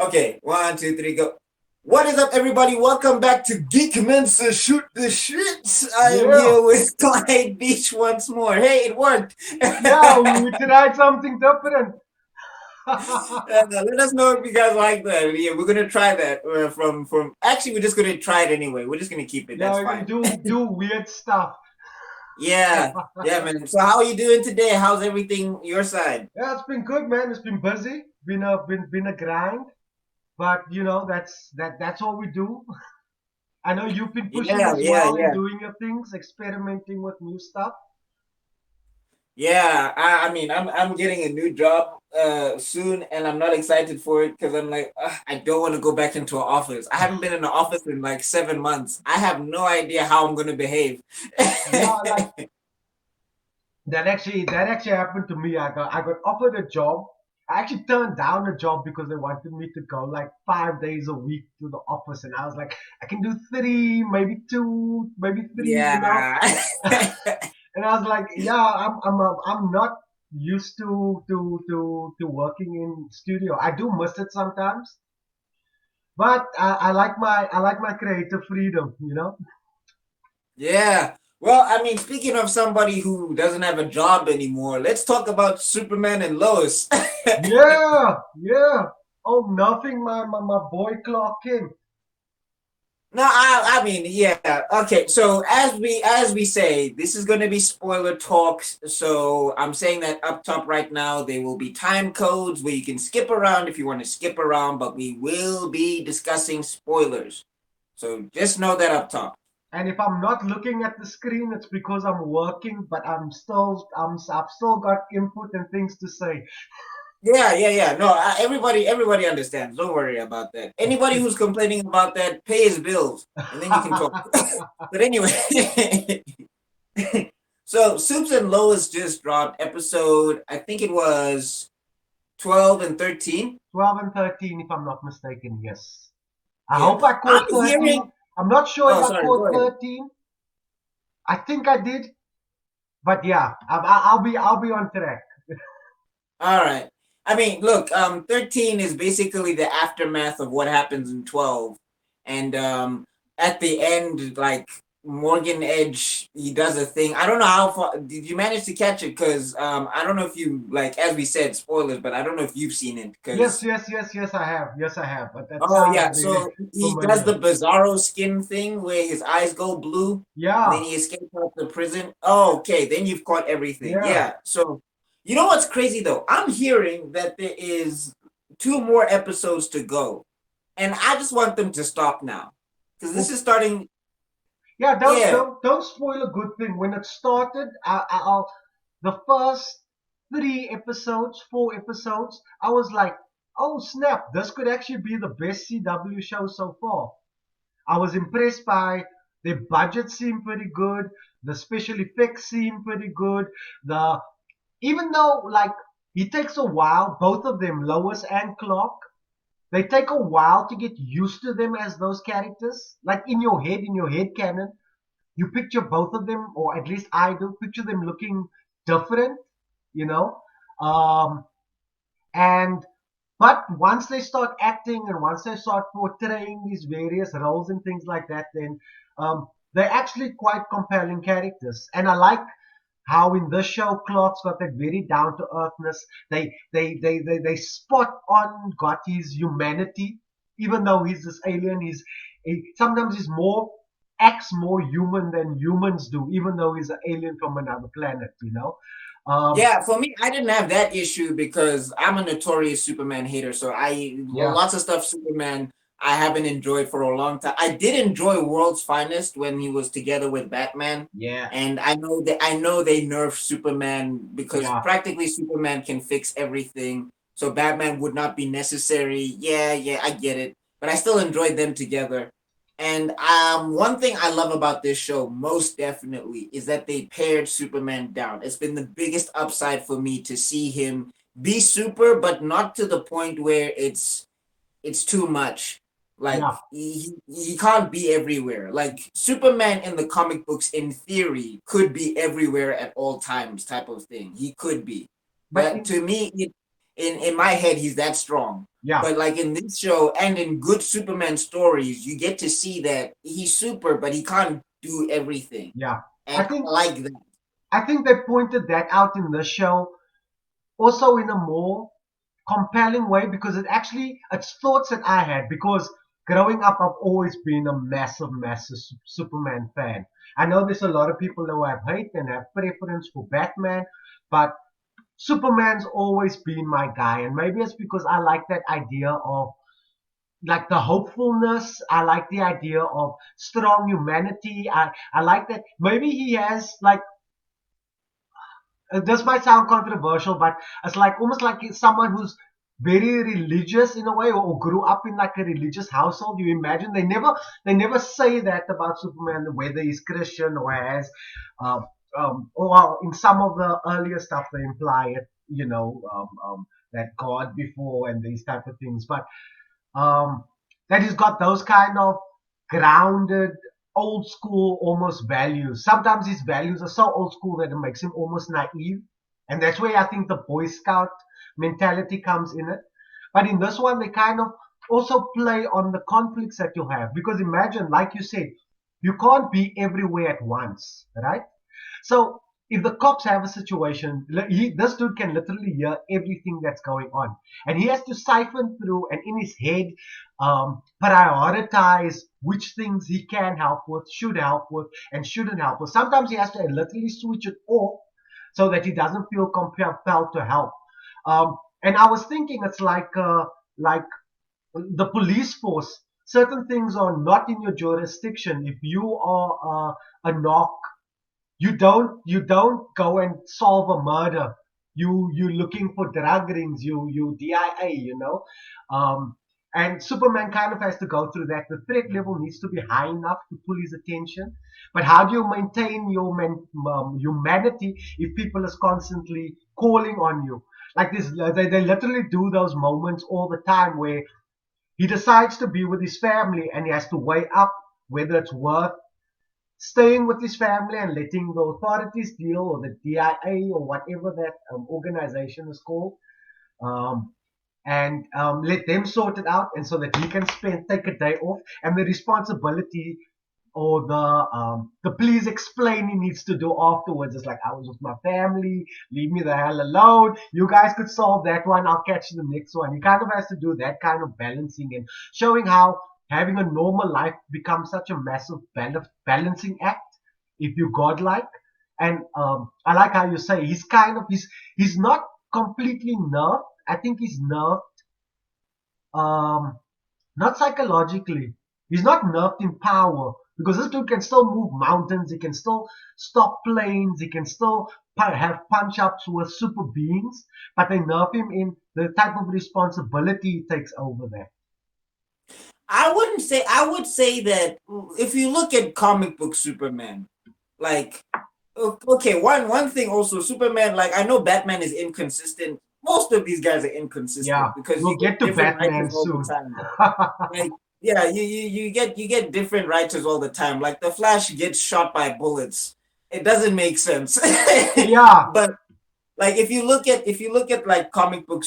Okay, 1, 2, 3, go. What is up, everybody? Welcome back to Geek Mense Shoot the Shit. I am Yeah, here with Clyde Beach once more. Hey, it worked. yeah, we tried something different. Let us know if you guys like that. Yeah, we're gonna try that. From actually, we're just gonna try it anyway. We're just gonna keep it. Yeah, That's we're gonna fine. do weird stuff. Yeah, yeah, man. So, how are you doing today? How's everything your side? Yeah, it's been good, man. It's been busy. Been a grind, but that's all we do. I know you've been pushing Yeah, as yeah, well and yeah. doing your things, experimenting with new stuff. Yeah, I mean, I'm getting a new job soon, and I'm not excited for it because I'm like, "Ugh, I don't want to go back into an office. I haven't been in an office in like 7 months. I have no idea how I'm gonna behave." Yeah, like that actually happened to me. I got offered a job. I actually turned down a job because they wanted me to go like 5 days a week to the office, and I was like, I can do three, maybe two, maybe three. Yeah. And I was like, yeah, I'm not used to working in studio. I do miss it sometimes, but I like my creative freedom. Yeah. Well, I mean, speaking of somebody who doesn't have a job anymore, let's talk about Superman and Lois. Yeah, yeah. Oh, nothing, my boy Clark Kent. No, I mean, yeah. Okay, so as we say, this is going to be spoiler talks. So I'm saying that up top right now, there will be time codes where you can skip around if you want to skip around, but we will be discussing spoilers. So just know that up top. And if I'm not looking at the screen, it's because I'm working, but I've still got input and things to say. Yeah, yeah, yeah. No, everybody understands. Don't worry about that. Anybody who's complaining about that, pay his bills, and then you can talk. But anyway, so Soups and Lois just dropped episode. I think it was 12 and 13. 12 and 13, if I'm not mistaken, yes. I Yeah, hope I I'm caught 13. hearing. I'm not sure if Oh, I sorry. Go caught ahead. 13. I think I did, but yeah, I'll be on track. All right. I mean, look. 13 is basically the aftermath of what happens in 12, and at the end, like Morgan Edge, he does a thing. I don't know how far did you manage to catch it because I don't know if you like as we said spoilers, but I don't know if you've seen it Yes, because. yes, yes, yes, I have. Yes, I have. But that Oh sounds yeah, really so he does familiar. the Bizarro skin thing where his eyes go blue and then Yeah, he escapes out the prison. Oh, okay, then you've caught everything. yeah. Yeah. So you know what's crazy though? I'm hearing that there is two more episodes to go. And I just want them to stop now. Because this is Well, starting. yeah, don't Yeah. don't don't spoil a good thing. When it started, the first 3 episodes, 4 episodes, I was like, oh snap, this could actually be the best CW show so far. I was impressed by the budget seemed pretty good, the special effects seemed pretty good. The Even though like it takes a while, both of them, Lois and Clark, they take a while to get used to them as those characters. Like in your head canon, you picture both of them, or at least I do picture them looking different, you know. Um, and but once they start acting and once they start portraying these various roles and things like that, then they're actually quite compelling characters. And I like how in this show Clark's got that very down to earthness. They spot on got his humanity, even though he's this alien. Sometimes he's more acts more human than humans do, even though he's an alien from another planet. Um, Yeah, for me, I didn't have that issue because I'm a notorious Superman hater. So I yeah, lots of stuff Superman I haven't enjoyed for a long time. I did enjoy World's Finest when he was together with Batman, yeah, and I know they nerfed Superman because yeah. practically Superman can fix everything. So Batman would not be necessary. Yeah, yeah, I get it, but I still enjoyed them together. And one thing I love about this show most definitely is that they pared Superman down. It's been the biggest upside for me to see him be super, but not to the point where it's too much. Like Yeah, he can't be everywhere. Like Superman in the comic books, in theory, could be everywhere at all times, type of thing. He could be, but but to me, in my head he's that strong. Yeah, But like in this show and in good Superman stories, you get to see that he's super, but he can't do everything. yeah. I And I think like that. I think they pointed that out in the show, also in a more compelling way, because it's thoughts that I had, because growing up I've always been a massive Superman fan. I know there's a lot of people who have hate and have preference for Batman, but Superman's always been my guy, and maybe it's because I like that idea of like the hopefulness. I like the idea of strong humanity. I like that maybe he has like, this might sound controversial, but it's like almost like someone who's very religious in a way, or grew up in like a religious household. You imagine they never say that about Superman, whether he's Christian or has, uh, or well, in some of the earlier stuff they imply it, that God before and these type of things. But um, that he's got those kind of grounded, old school almost values. Sometimes his values are so old school that it makes him almost naive. And that's where I think the Boy Scout mentality comes in it. But in this one, they kind of also play on the conflicts that you have. Because imagine, like you said, you can't be everywhere at once, right? So if the cops have a situation, this dude can literally hear everything that's going on, and he has to siphon through and in his head prioritize which things he can help with, should help with, and shouldn't help with. Sometimes he has to literally switch it off so that he doesn't feel compelled to help. And I was thinking, it's like the police force. Certain things are not in your jurisdiction. If you are a knock, you don't go and solve a murder. You looking for drug rings. You DIA. And Superman kind of has to go through that. The threat level needs to be high enough to pull his attention. But how do you maintain your humanity if people is constantly calling on you? Like this, they literally do those moments all the time where he decides to be with his family and he has to weigh up whether it's worth staying with his family and letting the authorities deal, or the DIA, or whatever that organization is called, um, and let them sort it out, and so that he can take a day off, and the responsibility or the please explain he needs to do afterwards is like, I was with my family, leave me the hell alone. You guys could solve that one, I'll catch the next one. He kind of has to do that kind of balancing, and showing how having a normal life becomes such a massive balancing act if you godlike. And I like how you say he's not completely nerfed. I think he's nerfed, um, not psychologically. He's not nerfed in power, because this dude can still move mountains. He can still stop planes. He can still have punch ups with super beings. But they nerf him in the type of responsibility he takes over there. I wouldn't say. I would say that if you look at comic book Superman, like okay, one thing also, Superman. Like I know Batman is inconsistent. Most of these guys are Yeah, inconsistent because we'll you get get to different Batman writers all the soon. time. Like yeah, you get different writers all the time. Like the Flash gets shot by bullets. It doesn't make sense. Yeah, But like if you look at like comic book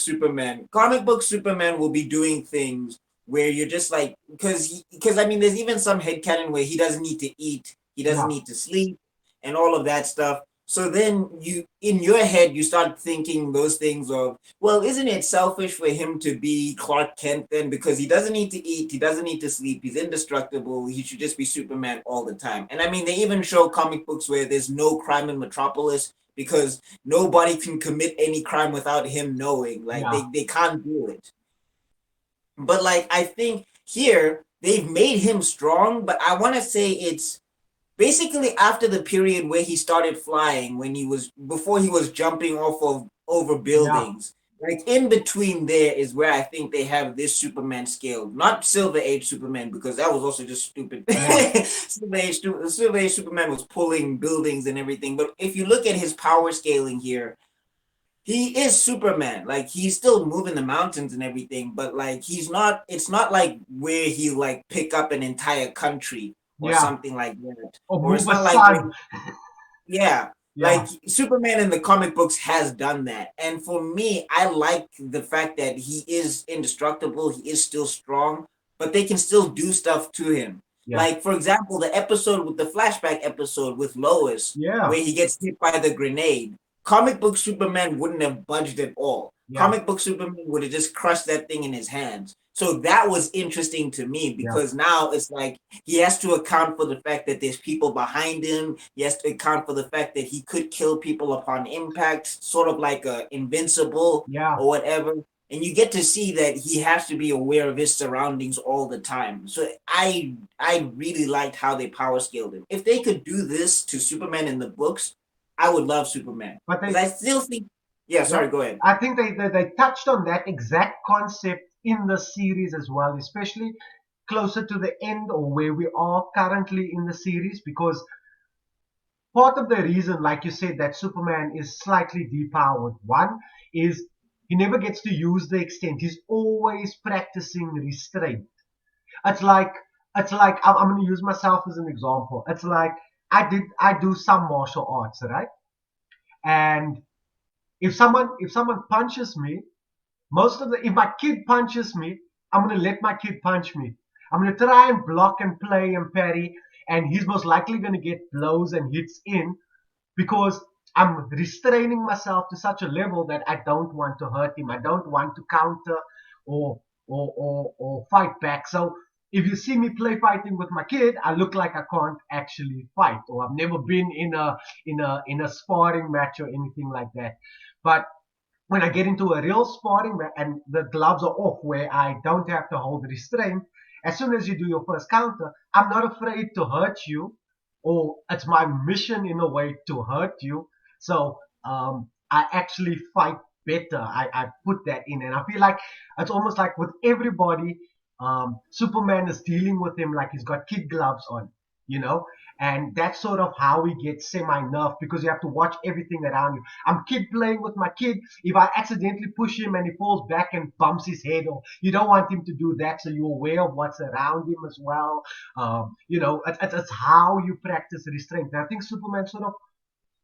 Superman will be doing things where you're just like, because I mean there's even some headcanon where he doesn't need to eat, he doesn't yeah, need to sleep, and all of that stuff. So then you in your head you start thinking those things of, well, isn't it selfish for him to be Clark Kent then, because he doesn't need to eat, he doesn't need to sleep, he's indestructible, he should just be Superman all the time. And I mean they even show comic books where there's no crime in Metropolis because nobody can commit any crime without him knowing. Like yeah, they can't do it. But like I think here they've made him strong, but I want to say it's basically after the period where he started flying, when he was before he was jumping off of over yeah, buildings. Like in between there is where I think they have this Superman scale, not Silver Age Superman, because that was also just stupid. yeah, Silver Age Superman was pulling buildings and everything. But if you look at his power scaling here, he is Superman. Like he's still moving the mountains and everything, but like he's not. It's not like where he like pick up an entire country or yeah. something like that, Or or move it's a not like sun. when yeah. Yeah, Like Superman in the comic books has done that. And for me, I like the fact that he is indestructible, he is still strong, but they can still do stuff to him. yeah, Like, for example, the episode with the flashback episode with Lois, yeah, where he gets hit by the grenade. Comic book Superman wouldn't have budged at all. yeah, Comic book Superman would have just crushed that thing in his hands. So that was interesting to me yeah, because now it's like he has to account for the fact that there's people behind him. He has to account for the fact that he could kill people upon impact, sort of like a invincible yeah. or whatever. And you get to see that he has to be aware of his surroundings all the time. So I really liked how they power scaled him. If they could do this to Superman in the books, I would love Superman But because they, I still think. Yeah, yeah, sorry. Go ahead. I think they touched on that exact concept in the series as well, especially closer to the end or where we are currently in the series, because part of the reason, like you said, that Superman is slightly depowered, one is he never gets to use the extent. He's always practicing restraint. It's like I'm going to use myself as an example. It's like I do some martial arts, right? And if someone punches me, most of the if my kid punches me, I'm gonna let my kid punch me. I'm gonna try and block and play and parry, and he's most likely gonna get blows and hits in because I'm restraining myself to such a level that I don't want to hurt him. I don't want to counter or or fight back. So if you see me play fighting with my kid, I look like I can't actually fight, or I've never been in a sparring match or anything like that. But when I get into a real sparring and the gloves are off where I don't have to hold restraint, as soon as you do your first counter, I'm not afraid to hurt you, or it's my mission in a way to hurt you. So I actually fight better. I put that in, and I feel like it's almost like with everybody, Superman is dealing with him like he's got kid gloves on, you know, and that's sort of how he gets semi-nerfed because you have to watch everything around you. I'm kid playing with my kid. If I accidentally push him and he falls back and bumps his head, or you don't want him to do that, so you're aware of what's around him as well. It's how you practice restraint. And I think Superman sort of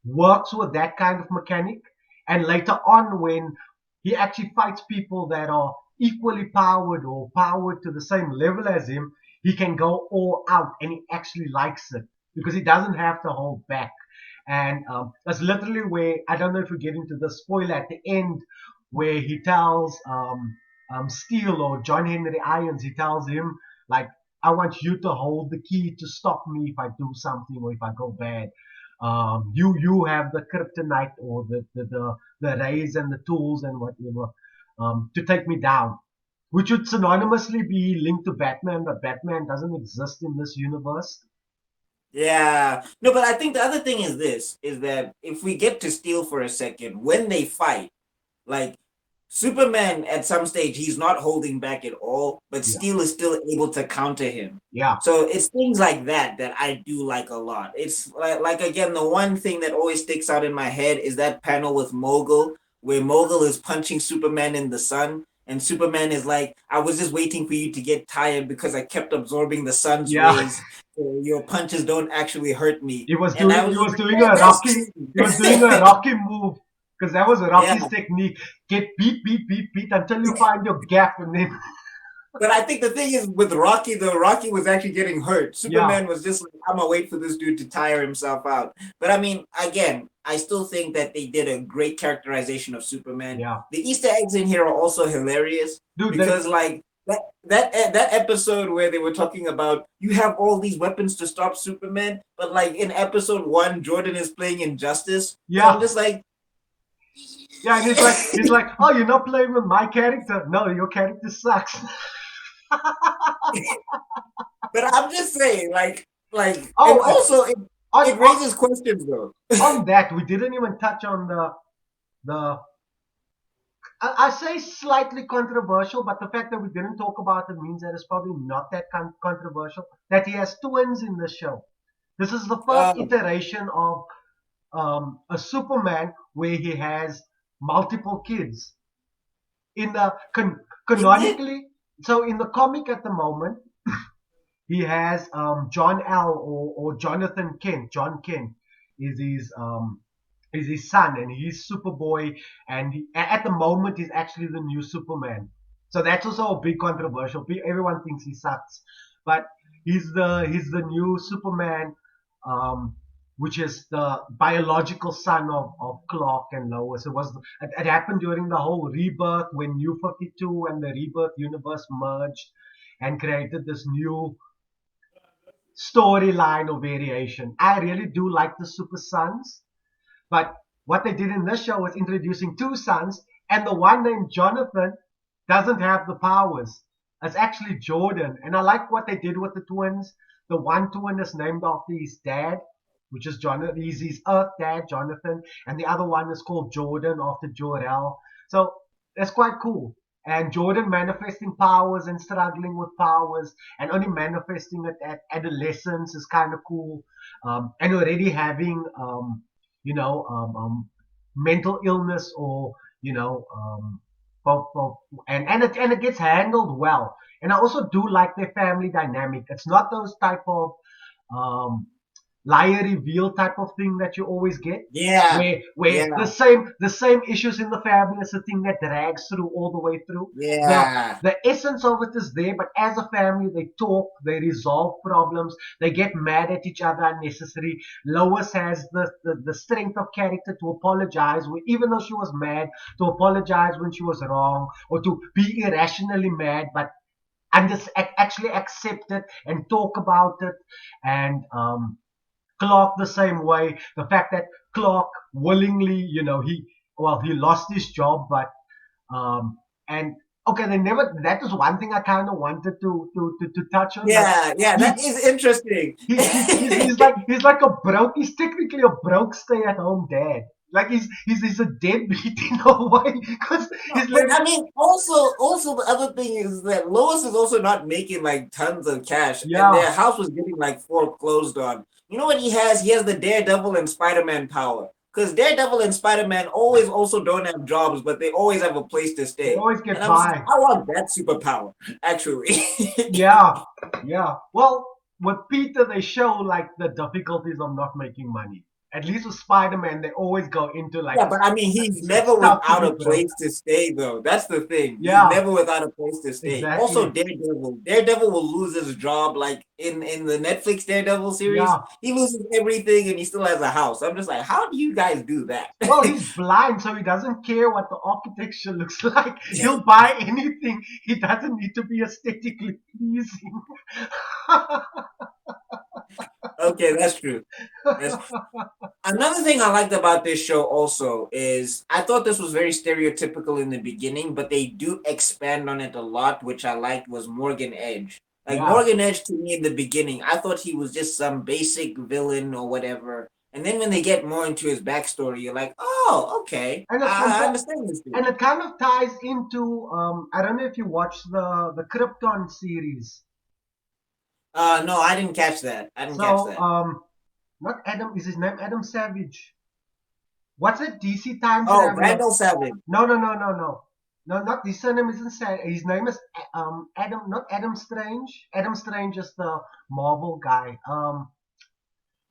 works with that kind of mechanic. And later on, when he actually fights people that are equally powered or powered to the same level as him, he can go all out and he actually likes it because he doesn't have to hold back. And that's literally where I don't know if we get into the spoiler at the end where he tells Steel or John Henry Irons, he tells him, like, I want you to hold the key to stop me if I do something or if I go bad. You have the kryptonite or the rays and the tools and whatever to take me down, which would synonymously be linked to Batman, but Batman doesn't exist in this universe. Yeah. No, but I think the other thing is this is that if we get to Steel for a second, when they fight, like Superman at some stage he's not holding back at all, but Yeah, Steel is still able to counter him. yeah, So it's things like that that I do like a lot. It's like again the one thing that always sticks out in my head is that panel with Mogul where Mogul is punching Superman in the sun and Superman is like, I was just waiting for you to get tired because I kept absorbing the sun's yeah. rays. So your punches don't actually hurt me. He was And I doing was he just was like, doing man, a that's Rocky he was doing a Rocky move because that was yeah. Rocky's technique. Get beat until you find your gap, and then But I think the thing is with Rocky, though, Rocky was actually getting hurt. yeah, Superman was just like, I'm gonna wait for this dude to tire himself out. But I mean, again, I still think that they did a great characterization of Superman. yeah, The Easter eggs in here are also hilarious dude. because, like, that episode where they were talking about you have all these weapons to stop Superman, but like in episode one, Jordan is playing Injustice, and I'm Yeah, just like, yeah, and he's like, oh, you're not playing with my character. No, your character sucks. but I'm just saying, and Oh, also on it raises questions though. on that, we didn't even touch on the I say slightly controversial, but the fact that we didn't talk about it means that it's probably not that controversial. That he has twins in the show. This is the first Um, iteration of a Superman where he has multiple kids. In the is it? canonically, so in the comic at the moment, he has John L. or Jonathan Kent. John Kent is his is his son, and he's Superboy, and at the moment he's actually the new Superman. So that's also a big controversial. Everyone thinks he sucks, but he's the new Superman, um, which is the biological son of Clark and Lois. It happened during the whole rebirth when New 52 and the Rebirth universe merged and created this new storyline or variation. I really do like the Super Sons, but what they did in this show was introducing two sons, and the one named Jonathan doesn't have the powers. It's actually Jordan. And I like what they did with the twins. The one twin is named after his dad, which is Jonathan. He's his Earth dad, Jonathan. And the other one is called Jordan after Jor-El. So that's quite cool. And Jordan manifesting powers and struggling with powers and only manifesting it at adolescence is kind of cool. And already having you know, mental illness or you know, and it gets handled well. And I also do like their family dynamic. It's not those type of um, liar reveal type of thing that you always get, Yeah, where the yeah, same issues in the family is a thing that drags through all the way through. the yeah, the essence of it is there, but as a family they talk, they resolve problems, they get mad at each other unnecessary. Lois has the strength of character to apologize even though she was mad, to apologize when she was wrong, or to be irrationally mad, but and just actually accept it and talk about it. And Clark the same way. The fact that Clark willingly, he lost his job, but um, and okay, they never. That is one thing I kind of wanted to touch on. Like yeah, yeah. That he. is interesting. He's like a broke. He's technically a broke stay-at-home dad. Like he's a deadbeat in a way because No, he's but living. I mean, also the other thing is that Lois is also not making like tons of cash, and Yeah, their house was getting like foreclosed on. You know what he has? He has the Daredevil and Spider-Man power. Because Daredevil and Spider-Man always also don't have jobs, but they always have a place to they stay. always And get I'm just like, by. I want that superpower, actually. Yeah, yeah. Well, with Peter, they show like the difficulties of not making money. At least with Spider-Man, they always go into like Yeah, but I mean, he's it's never tough to without be a broke. place to stay, though. That's the thing. He's Yeah, never without a place to stay. Also, exactly. Daredevil. Daredevil will lose his job, like in the Netflix Daredevil series. Yeah. He loses everything, and he still has a house. I'm just like, how do you guys do that? Well, he's blind, so he doesn't care what the architecture looks like. He'll buy anything. He doesn't need to be aesthetically pleasing. Okay, that's true. That's Another thing I liked about this show also is I thought this was very stereotypical in the beginning, but they do expand on it a lot, which I liked was Morgan Edge. Like Yeah. Morgan Edge to me in the beginning, I thought he was just some basic villain or whatever. And then when they get more into his backstory, you're like, oh, okay, And it, and, I that, understand this dude. and it kind of ties into I don't know if you watched the Krypton series. No, I didn't catch that. I didn't catch So that. not Adam, is his name Adam Savage? What's it? DC time Oh, traveler? Vandal Savage. No, no, no, no, no. No, not his surname isn't Savage. His name is Adam, not Adam Strange. Adam Strange is the Marvel guy.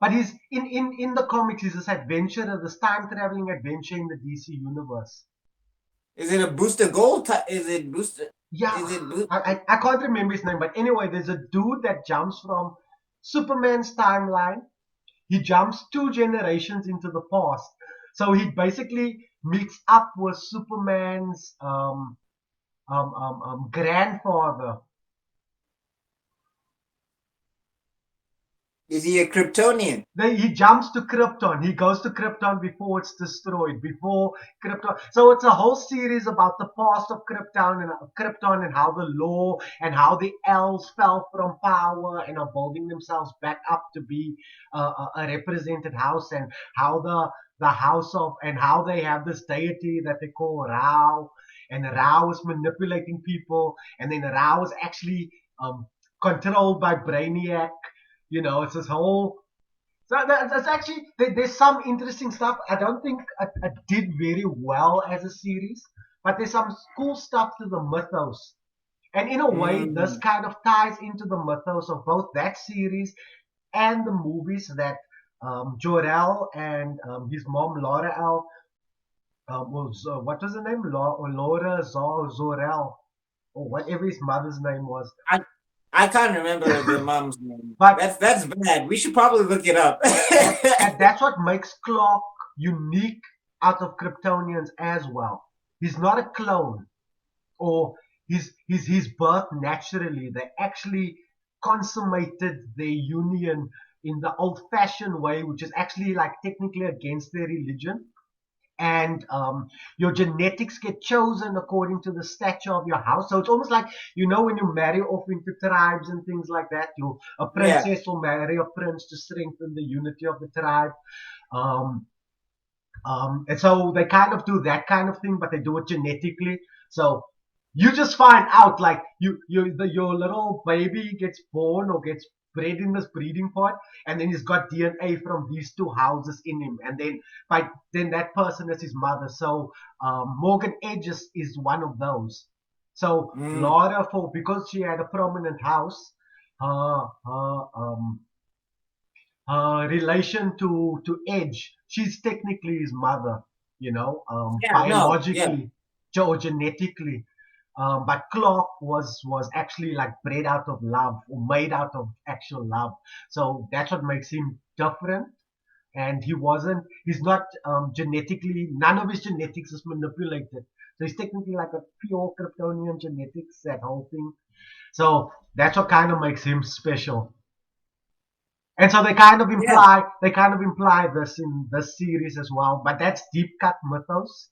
But he's in the comics. He's this adventurer, this time traveling adventure in the DC universe. Is it a Booster Gold? Is it Booster? Yeah, Is it? I can't remember his name, but anyway, there's a dude that jumps from Superman's timeline. He jumps two generations into the past. So he basically meets up with Superman's grandfather. Is he a Kryptonian? Then he jumps to Krypton. He goes to Krypton before it's destroyed. Before Krypton, so it's a whole series about the past of Krypton and how the law and how the elves fell from power and are building themselves back up to be a represented house, and how the house of and how they have this deity that they call Rao, and Rao is manipulating people, and then Rao is actually controlled by Brainiac. It's this whole. So that's actually there's some interesting stuff. I don't think it did very well as a series, but there's some cool stuff to the mythos, and in a way, this Mm. kind of ties into the mythos of both that series and the movies that. Jor-El and his mom Laura-El was what was her name? Laura Zor-El or whatever his mother's name was. I I can't remember the mom's name. But That's bad. We should probably look it up. and that's what makes Clark unique out of Kryptonians as well. He's not a clone, or his birth naturally. They actually consummated their union in the old-fashioned way, which is actually like technically against their religion. And your genetics get chosen according to the stature of your house. So it's almost like, when you marry off into tribes and things like that, a Yeah. princess will marry a prince to strengthen the unity of the tribe. Um, and so they kind of do that kind of thing, but they do it genetically. So you just find out, like, your little baby gets born or gets bred in this breeding pot, and then he's got DNA from these two houses in him, and then that person is his mother. So Morgan Edges is one of those. So Mm. Laura, for because she had a prominent house, her relation to Edge, she's technically his mother, Yeah. No. Yeah. biologically or genetically. But Clark was actually like bred out of love or made out of actual love. So that's what makes him different. And he's not genetically, none of his genetics is manipulated. So he's technically like a pure Kryptonian genetics, that whole thing. So that's what kind of makes him special. And so Yeah. they kind of imply this in this series as well. But that's deep cut mythos.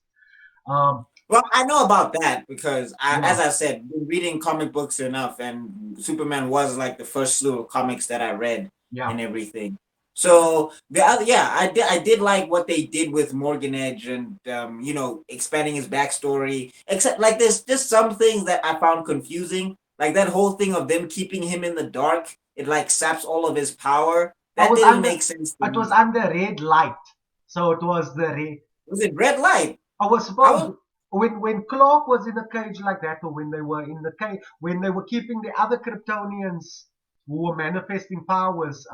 Um, Well, I know about that because as yeah, I said, been reading comic books enough, and Superman was like the first slew of comics that I read yeah. and everything. So the other, yeah, I did like what they did with Morgan Edge and expanding his backstory. Except like there's just some things that I found confusing, like that whole thing of them keeping him in the dark. It like saps all of his power. I That was didn't under make sense to it was me. under red light, so it was the red. Was it red light? I was How supposed when Clark was in a cage like that, or when they were in the cage, when they were keeping the other Kryptonians who were manifesting powers.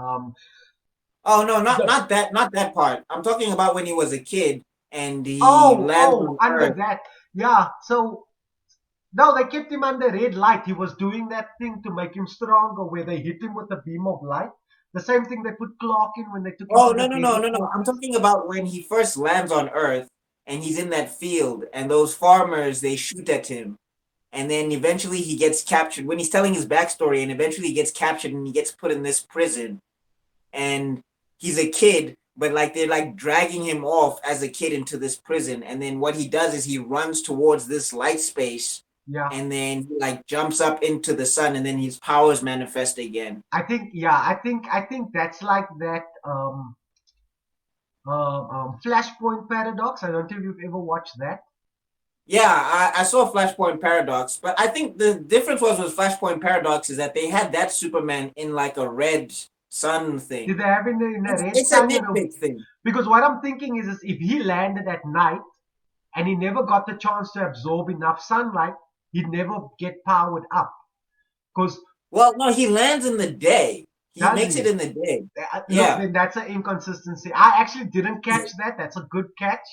Oh no, not The, not that not that part. I'm talking about when he was a kid and he lands on under Earth. that, yeah. So no, they kept him under red light. He was doing that thing to make him stronger, where they hit him with a beam of light. The same thing they put Clark in when they took him Oh to no the no no federal no no! I'm fortress. talking about when he first lands on Earth and he's in that field and those farmers they shoot at him and then eventually he gets captured when he's telling his backstory and eventually he gets captured and he gets put in this prison and he's a kid but like they're like dragging him off as a kid into this prison and then what he does is he runs towards this light space Yeah, and then he like jumps up into the sun and then his powers manifest again. I think that's like that Flashpoint paradox. I don't know if you've ever watched that. Yeah, I saw Flashpoint Paradox, but I think the difference was with Flashpoint Paradox is that they had that Superman in like a red sun Did thing. they have in the red It's a sun, nitpick thing. Because what I'm thinking is if he landed at night and he never got the chance to absorb enough sunlight, he'd never get powered up. Because Well, no, he lands in the day. He does makes it he? in the day. Look, Yeah. then that's an inconsistency. I actually didn't catch that. That's a good catch.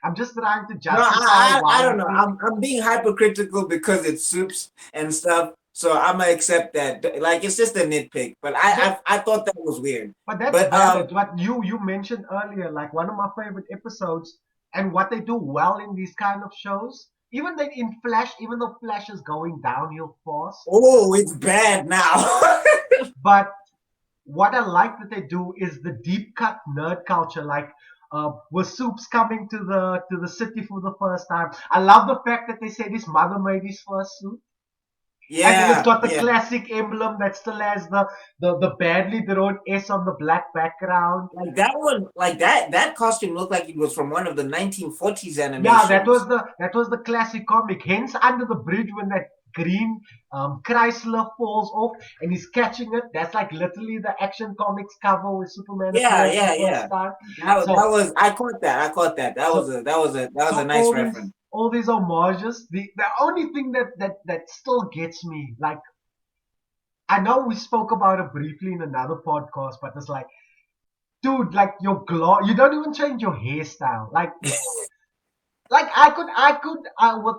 I'm just trying to No, justify I why don't I know. think. I'm being hypercritical because it's soups and stuff. So I'm gonna accept that. Like it's just a nitpick. But But I thought that was weird. But that's But valid. What you mentioned earlier, like one of my favorite episodes, and what they do well in these kind of shows, even then in Flash, even though Flash is going downhill fast, oh, it's bad now. but what I like that they do is the deep cut nerd culture, like with Soups coming to the city for the first time. I love the fact that they said his mother made his first suit. And then it's Yeah, got the yeah. classic emblem that still has the badly drawn S on the black background. Like that one, like that costume looked like it was from one of the 1940s Yeah, that animations. was the classic comic. Hence, under the bridge when that green Chrysler falls off and he's catching it. That's like literally the Action Comics cover where Superman Yeah, appears the yeah, first yeah. time. That So, was I caught that. I caught that. That was so, a so nice reference. all these homages. The only thing that still gets me, like, I know we spoke about it briefly in another podcast, but it's like dude, like your glow, you don't even change your hairstyle. Like I could,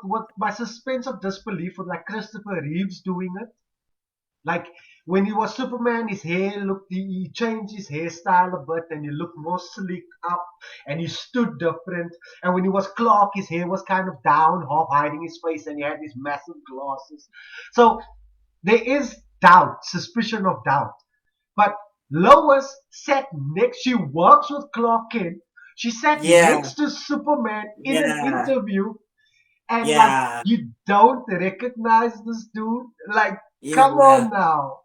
with my suspense of disbelief with like Christopher Reeves doing it. Like when he was Superman, his hair looked, he changed his hairstyle a bit and he looked more sleek up and he stood different. And when he was Clark, his hair was kind of down, half hiding his face, and he had these massive glasses. So there is doubt, suspicion of doubt. But Lois sat next, she works with Clark Kent. She sat Yeah, next to Superman in an yeah, interview, and like, yeah, you don't recognize this dude? Like, come yeah. on now.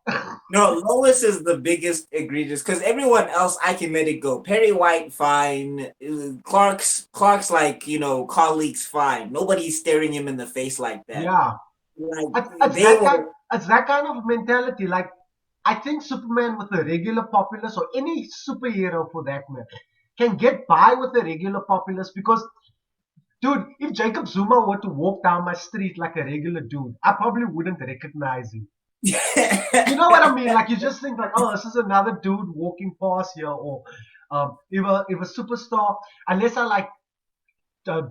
No, Lois is the biggest egregious because everyone else I can let it go. Perry White, fine. Clark's like colleagues, fine. Nobody's staring him in the face like that. Yeah. Like It's they that kind were. it's that kind of mentality. Like, I think Superman with the regular populace, or any superhero for that matter, can get by with the regular populace because, dude, if Jacob Zuma were to walk down my street like a regular dude, I probably wouldn't recognize him. You know what I mean? Like, you just think like, oh, this is another dude walking past here, or if a superstar, unless I like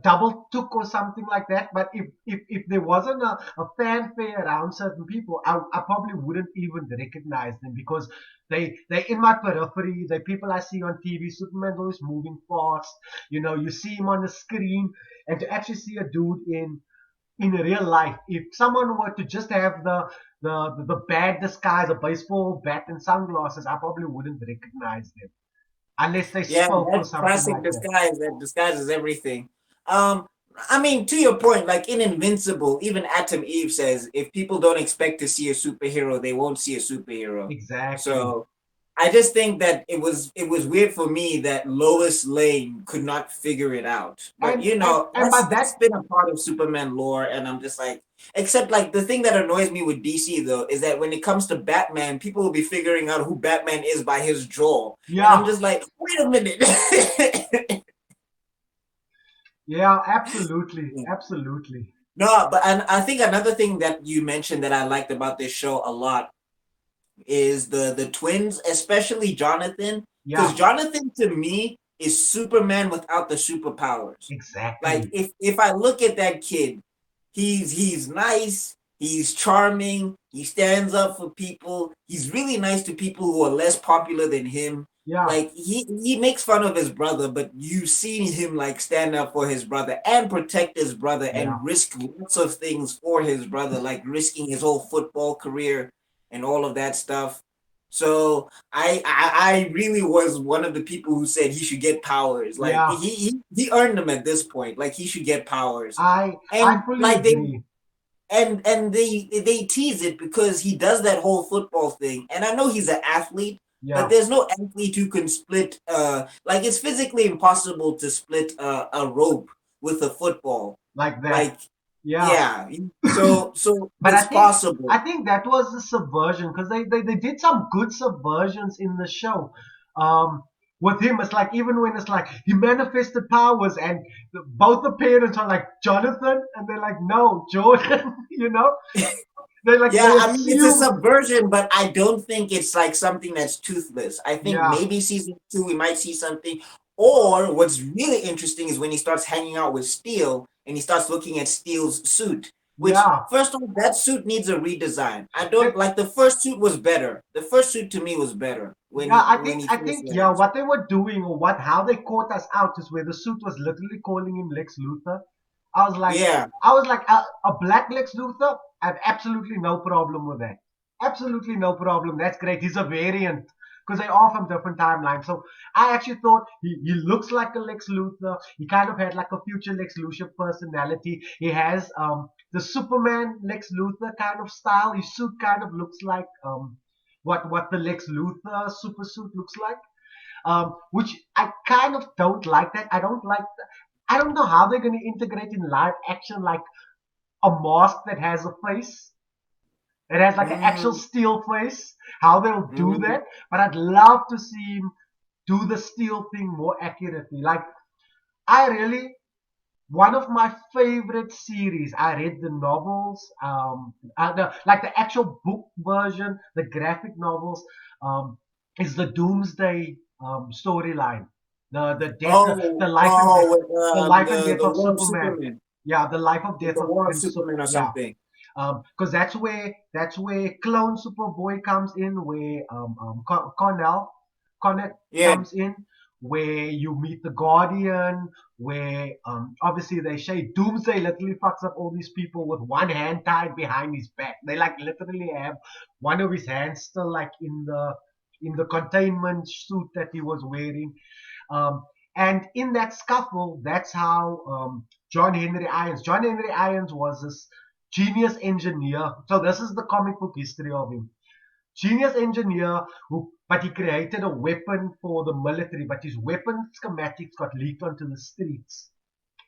double took or something like that. But if there wasn't a fanfare around certain people, I probably wouldn't even recognize them because they're in my periphery. They're people I see on TV. Superman's always moving fast. You see him on the screen, and to actually see a dude in real life, if someone were to just have the bad disguise, a baseball bat and sunglasses, I probably wouldn't recognize them unless they Yeah, spoke or that something classic like that. disguise that disguises everything. Um, I mean, to your point, like in Invincible, even Atom Eve says if people don't expect to see a superhero, they won't see a superhero. Exactly. So I just think that it was weird for me that Lois Lane could not figure it out. But And by that's that, been a part of Superman lore, and I'm just like, except like the thing that annoys me with DC though is that when it comes to Batman, people will be figuring out who Batman is by his jaw, and I'm yeah, just like, wait a minute. yeah, absolutely, absolutely. No, but and I think another thing that you mentioned that I liked about this show a lot is the twins, especially Jonathan, because Yeah, Jonathan to me is Superman without the superpowers. Like exactly. if I look at that kid, he's nice, he's charming, he stands up for people, he's really nice to people who are less popular than him. Yeah, Like he makes fun of his brother, but you see him like stand up for his brother and protect his brother yeah, and risk lots of things for his brother, like risking his whole football career and all of that stuff. So I really was one of the people who said he should get powers. Like yeah. he earned them at this point. Like he should get powers. I And fully like they agree. and they tease it because he does that whole football thing. And I know he's an athlete, but Yeah, there's no athlete who can split like it's physically impossible to split a rope with a football. like that. Like Yeah. yeah, so But it's I possible. think that was the subversion because they did some good subversions in the show. Um, with him, it's like even when it's like he manifested powers and both the parents are like Jonathan and they're like no Jordan, they like Yeah, they I mean it's a assume. subversion, but I don't think it's like something that's toothless. I think Yeah, maybe season two we might see something. Or what's really interesting is when he starts hanging out with Steel and he starts looking at Steel's suit. Which yeah. first off, that suit needs a redesign. I don't That, like the first suit was better. The first suit to me was better when yeah, he when he I first think, yeah, lands. what they were doing or what how they caught us out is where the suit was literally calling him Lex Luthor. I was like, Yeah, a black Lex Luthor. I have absolutely no problem with that. Absolutely no problem. That's great. He's a variant because they are from different timelines. So I actually thought he looks like a Lex Luthor. He kind of had like a future Lex Luthor personality. He has the Superman Lex Luthor kind of style. His suit kind of looks like what the Lex Luthor super suit looks like. Which I kind of don't like that. I don't like. I don't know how they're going to integrate in live action like a mask that has a face. It has like an actual mm, steel face. How they'll do mm, that, but I'd love to see him do the steel thing more accurately. Like, I really, one of my favorite series. I read the novels, like the actual book version, the graphic novels, is the Doomsday. storyline. The death, the Oh, life and death, oh, with the life and the death the of War of Superman. Superman, Yeah, the life of with death the of War of and Superman or yeah, something. because that's where clone Superboy comes in, where Connor Yeah. comes in, where you meet the Guardian, where obviously they say Doomsday literally fucks up all these people with one hand tied behind his back. They like literally have one of his hands still like in the containment suit that he was wearing. Um, and in that scuffle, that's how John Henry Irons was this genius engineer. So this is the comic book history of him. Genius engineer but he created a weapon for the military, but his weapon schematics got leaked onto the streets.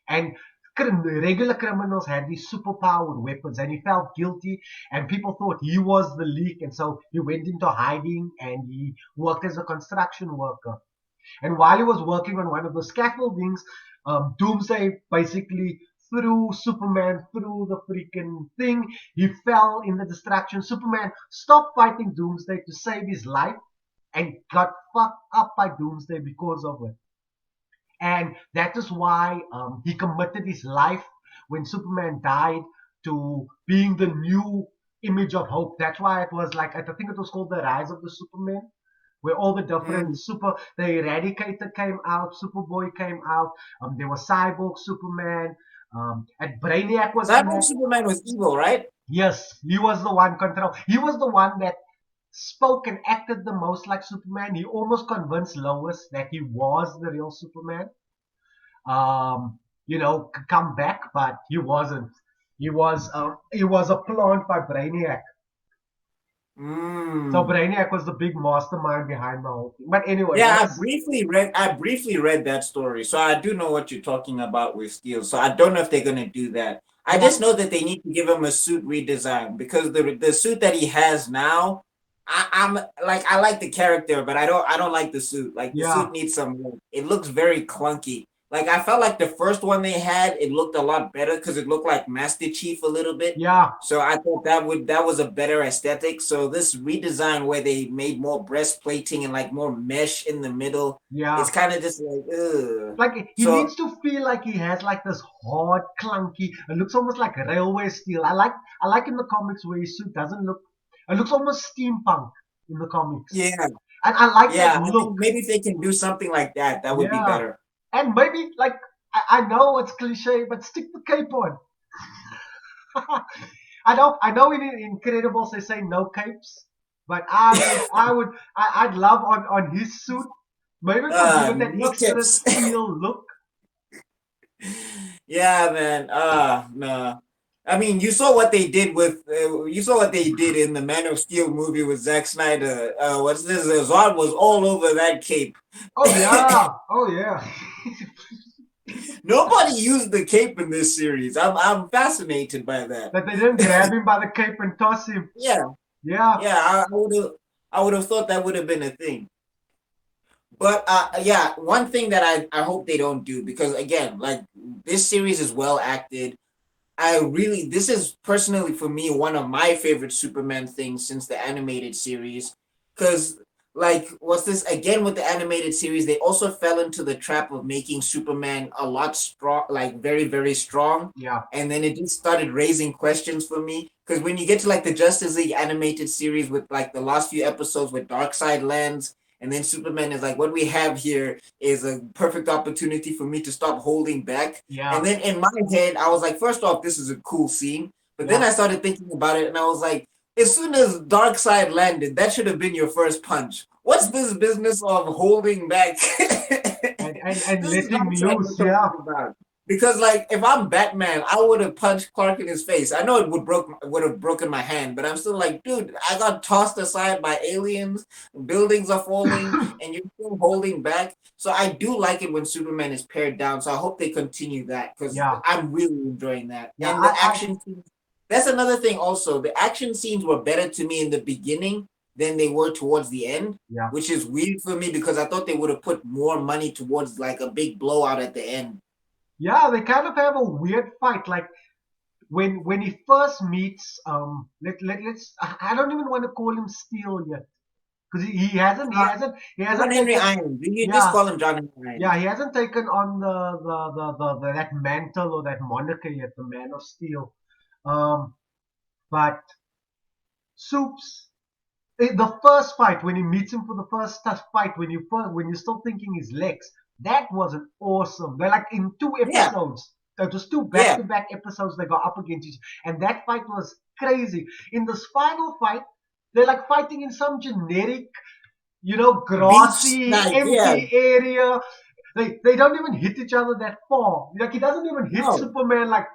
And regular criminals had these superpowered weapons, and he felt guilty, and people thought he was the leak, and so he went into hiding and he worked as a construction worker. And while he was working on one of the scaffoldings, Doomsday basically threw Superman through the freaking thing. He fell in the distraction. Superman stopped fighting Doomsday to save his life and got fucked up by Doomsday because of it. And that is why he committed his life when Superman died to being the new image of hope. That's why it was like, I think it was called The Rise of the Superman, where all the different Mm. the Eradicator came out, Superboy came out, there was Cyborg Superman, and Brainiac was in Cyborg that. Superman was evil, right? Yes, he was the one control. He was the one that spoke and acted the most like Superman. He almost convinced Lois that he was the real Superman. Come back, but he wasn't. He was a plant by Brainiac. So Mm. Brainiac was the big mastermind behind the whole thing. But anyway, Yeah, that's I briefly read that story, so I do know what you're talking about with Steel. So I don't know if they're gonna do that. I yeah, just know that they need to give him a suit redesign because the suit that he has now, I'm like I like the character, but I don't like the suit. Like the yeah, suit needs some work. It looks very clunky. Like I felt like the first one they had, it looked a lot better because it looked like Master Chief a little bit. yeah, So I thought that was a better aesthetic. So this redesign where they made more breastplating and like more mesh in the middle, yeah. it's kind of just like ugh. Like he So needs to feel like he has like this hard, clunky. It looks almost like railway steel. I like in the comics where his suit doesn't look. It looks almost steampunk in the comics, yeah, and I like that yeah. I look. think maybe if they can do something like that, that would be Yeah, better. and maybe like I know it's cliche, but stick the cape on. I know in Incredibles they say no capes, but I'd love on his suit. Maybe we could give it that No extra tips. steel look. Yeah, man. No. I mean, you saw what they did with you saw what they did in the Man of Steel movie with Zack Snyder. What's this? Zod was all over that cape. Oh yeah, oh yeah. Nobody used the cape in this series. I'm fascinated by that. That they didn't grab him by the cape and toss him. Yeah, Yeah, yeah. I would have thought that would have been a thing. But yeah, one thing that I hope they don't do because again, like this series is well acted. This is personally for me one of my favorite Superman things since the animated series. Because, like, what's this again with the animated series? They also fell into the trap of making Superman a lot strong, like, very, very strong. yeah, And then it just started raising questions for me. Because when you get to, like, the Justice League animated series with, like, the last few episodes with Darkseid lands, and then Superman is like, what we have here is a perfect opportunity for me to stop holding back. yeah, And then in my head, I was like, first off, this is a cool scene. But then yeah. I started thinking about it and I was like, as soon as Darkseid landed, that should have been your first punch. What's this business of holding back? And This is letting Darkseid we're loose. Yeah, talking about. Because like if I'm Batman, I would have punched Clark in his face. I know it would have broken my hand, but I'm still like, dude, I got tossed aside by aliens, buildings are falling, and you're still holding back. So I do like it when Superman is pared down. So I hope they continue that because yeah, I'm really enjoying that. yeah. And the action scenes, that's another thing also. The action scenes were better to me in the beginning than they were towards the end, Yeah, which is weird for me because I thought they would have put more money towards like a big blowout at the end. yeah. They kind of have a weird fight. Like when he first meets let's I don't even want to call him Steel yet because he hasn't John Henry taken. Irons. You just Yeah, call him John Henry yeah, Irons. he hasn't taken on the that mantle or that moniker yet, the Man of Steel. But Soups, the first fight when he meets him for the first fight, when you're still thinking his legs, that was an awesome. They're like in two Yeah, episodes. It was two yeah. back-to-back episodes they got up against each, and that fight was crazy. In this final fight, they're like fighting in some generic, Beach grassy, like yeah. empty area. They don't even hit each other that far. Like he doesn't even hit No. Superman like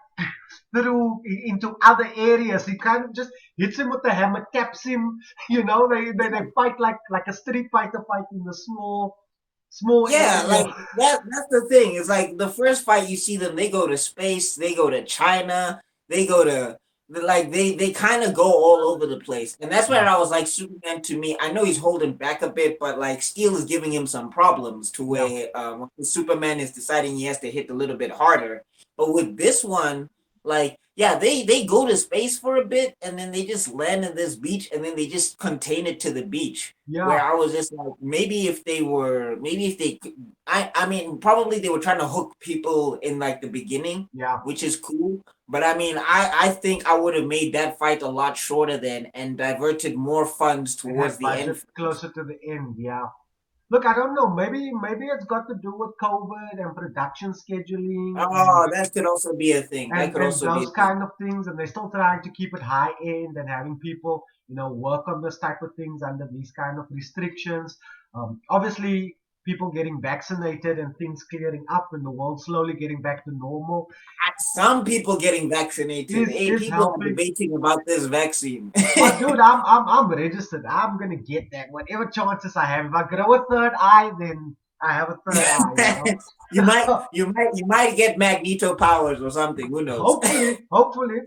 through into other areas. He kind of just hits him with the hammer, taps him. They Yeah. fight like a street fighter fight in the small Yeah, area. like that's the thing. It's like the first fight you see them, they go to space, they go to China, they go to like they kind of go all over the place. And that's where Yeah, I was like Superman to me. I know he's holding back a bit, but like Steel is giving him some problems to yeah, where Superman is deciding he has to hit a little bit harder. But with this one, like yeah, they go to space for a bit and then they just land in this beach and then they just contain it to the beach where yeah, I was just like, maybe if they, I mean, probably they were trying to hook people in like the beginning, yeah. which is cool. But I mean, I think I would have made that fight a lot shorter then and diverted more funds And towards had the end. budget closer to the end. Yeah. Look, I don't know. Maybe it's got to do with COVID and production scheduling Oh, that could also be a thing. That could and also be a those thing. kind of things, and they're still trying to keep it high end and having people work on this type of things under these kind of restrictions. Obviously people getting vaccinated and things clearing up and the world slowly getting back to normal Some people getting vaccinated. Hey, is people are helping. debating about this vaccine. Oh, dude, I'm registered. I'm gonna get that. Whatever chances I have. If I grow a third eye, then I have a third eye. You might get Magneto powers or something. Who knows? Hopefully.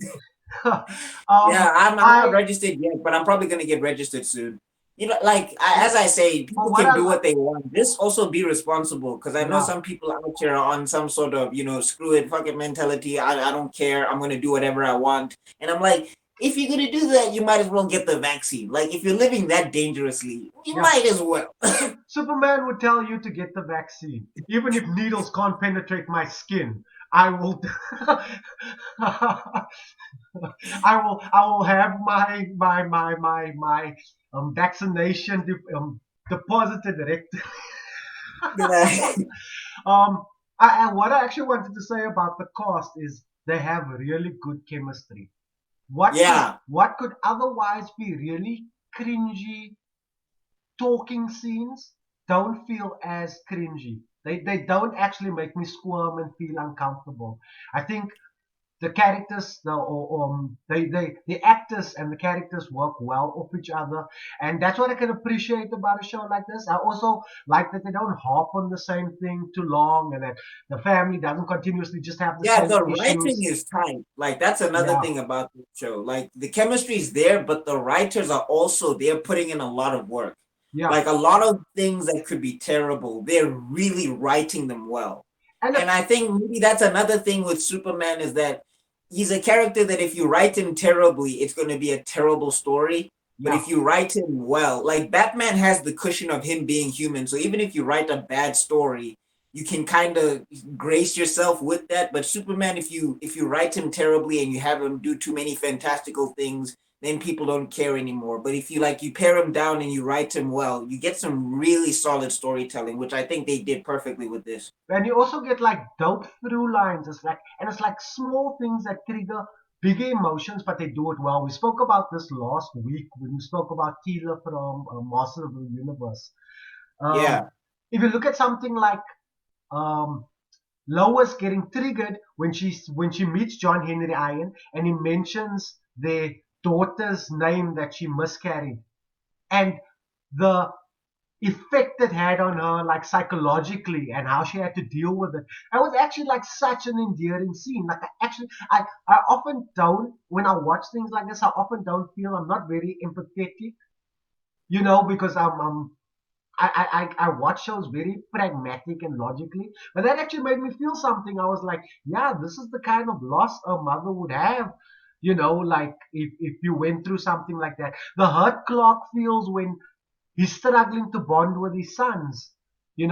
Yeah, I'm not I registered yet, but I'm probably gonna get registered soon. You know, like as I say, but people what can I do like, what they want. Just also be responsible, because I know yeah. some people out here are on some sort of screw it, fuck it mentality. I don't care. I'm gonna do whatever I want, and I'm like, if you're gonna do that, you might as well get the vaccine. Like if you're living that dangerously, you Yeah, might as well. Superman would tell you to get the vaccine, even if needles can't penetrate my skin. I will, I will have my vaccination deposited direct. Yeah, um, and what I actually wanted to say about the cast is they have really good chemistry. yeah, What could otherwise be really cringy talking scenes don't feel as cringy. They don't actually make me squirm and feel uncomfortable. I think the characters, the actors and the characters work well off each other, and that's what I can appreciate about a show like this. I also like that they don't harp on the same thing too long, and that the family doesn't continuously just have the yeah. same The writing issues. is tight. Like that's another Yeah, thing about the show. Like the chemistry is there, but the writers are also they're putting in a lot of work. yeah, Like a lot of things that could be terrible, they're really writing them well. and And I think maybe that's another thing with Superman is that he's a character that if you write him terribly, it's going to be a terrible story. But yeah. if you write him well, like Batman has the cushion of him being human. So even if you write a bad story, you can kind of grace yourself with that. But Superman, if you write him terribly and you have him do too many fantastical things, then people don't care anymore. But if you pare him down and you write him well, you get some really solid storytelling, which I think they did perfectly with this. And you also get like dope through lines. It's like small things that trigger bigger emotions, but they do it well. We spoke about this last week when we spoke about Tila from Master of the Universe. Um, Yeah. if you look at something like um, Lois getting triggered when she meets John Henry Iron and he mentions their daughter's name that she miscarried, and the effect it had on her, like psychologically, and how she had to deal with it. That was actually like such an endearing scene. Like I often don't, when I watch things like this, I often don't feel, I'm not very empathetic, because I watch shows very pragmatic and logically, but that actually made me feel something. I was like, yeah, this is the kind of loss a mother would have. Like if you went through something like that. The hurt Clark feels when He's struggling to bond with his sons. You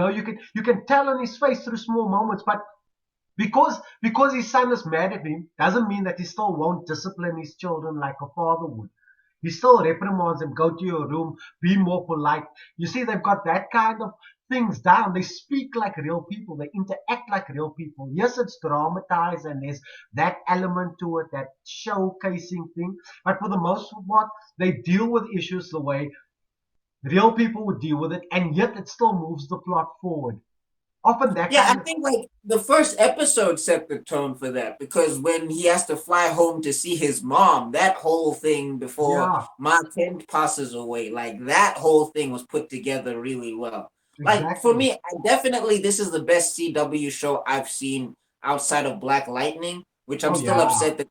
can tell on his face through small moments, but because his son is mad at him doesn't mean that he still won't discipline his children like a father would. He still reprimands them, go to your room, be more polite. You see, they've got that kind of things down. They speak like real people, they interact like real people. Yes, it's dramatized and there's that element to it, that showcasing thing. But for the most part, they deal with issues the way real people would deal with it, and yet it still moves the plot forward. Often that Yeah, I kind of, think like the first episode set the tone for that because when he has to fly home to see his mom, that whole thing before yeah, Ma Kent passes away, like that whole thing was put together really well. Like for exactly. me, I definitely this is the best CW show I've seen outside of Black Lightning, which I'm Oh still yeah, upset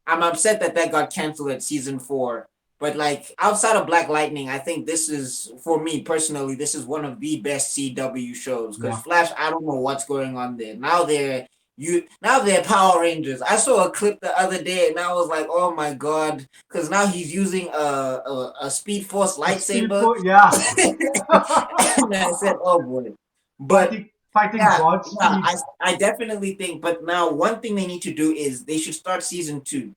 I'm upset that that got canceled at season 4. But like outside of Black Lightning, I think this is for me personally, this is one of the best CW shows. Because yeah. Flash, I don't know what's going on there. Now they're Power Rangers. I saw a clip the other day and I was like, oh my god, because now he's using a Speed Force A speed lightsaber. for, yeah. And I said, oh boy. But Fighting yeah, God yeah, speed. I definitely think. But now, one thing they need to do is they should start season 2.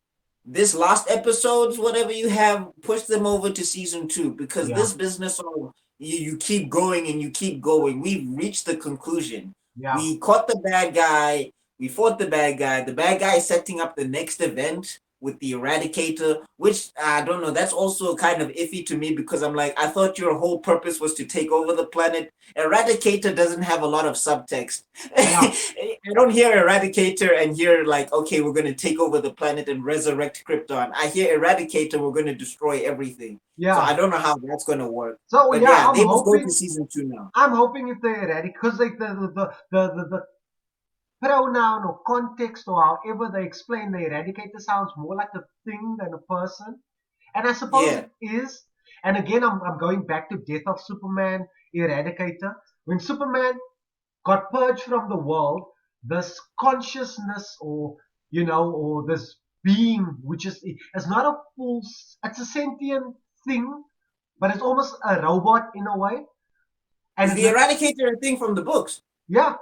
This last episodes, whatever you have, push them over to season 2 because Yeah, this business of you keep going and you keep going. We've reached the conclusion. yeah, We caught the bad guy. We fought the bad guy. The bad guy is setting up the next event with the Eradicator, which I don't know. That's also kind of iffy to me because I'm like, I thought your whole purpose was to take over the planet. Eradicator doesn't have a lot of subtext. yeah, I don't hear Eradicator and hear like, okay, we're gonna take over the planet and resurrect Krypton. I hear Eradicator, we're gonna destroy everything. So yeah. I don't know how that's gonna work. So But yeah, yeah, they must go to season 2 now. I'm hoping if they eradicate, because like the pronoun or context or however they explain the eradicator sounds more like a thing than a person. And I suppose Yeah. it is. And again, I'm going back to Death of Superman, Eradicator. When Superman got purged from the world, this consciousness or this being, which is not a full, it's a sentient thing, but it's almost a robot in a way. And Is the Eradicator a thing from the books? yeah,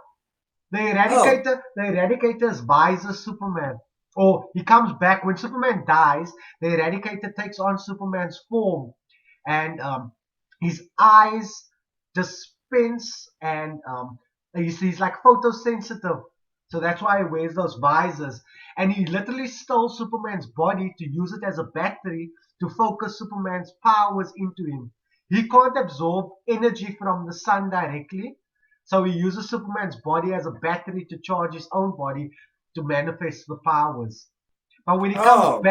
Oh. the Eradicator buys a Superman. Or he comes back when Superman dies. The Eradicator takes on Superman's form, and his eyes dispense, and he's like photosensitive, so that's why he wears those visors. And he literally stole Superman's body to use it as a battery to focus Superman's powers into him. He can't absorb energy from the sun directly, so he uses Superman's body as a battery to charge his own body to manifest the powers. But Oh.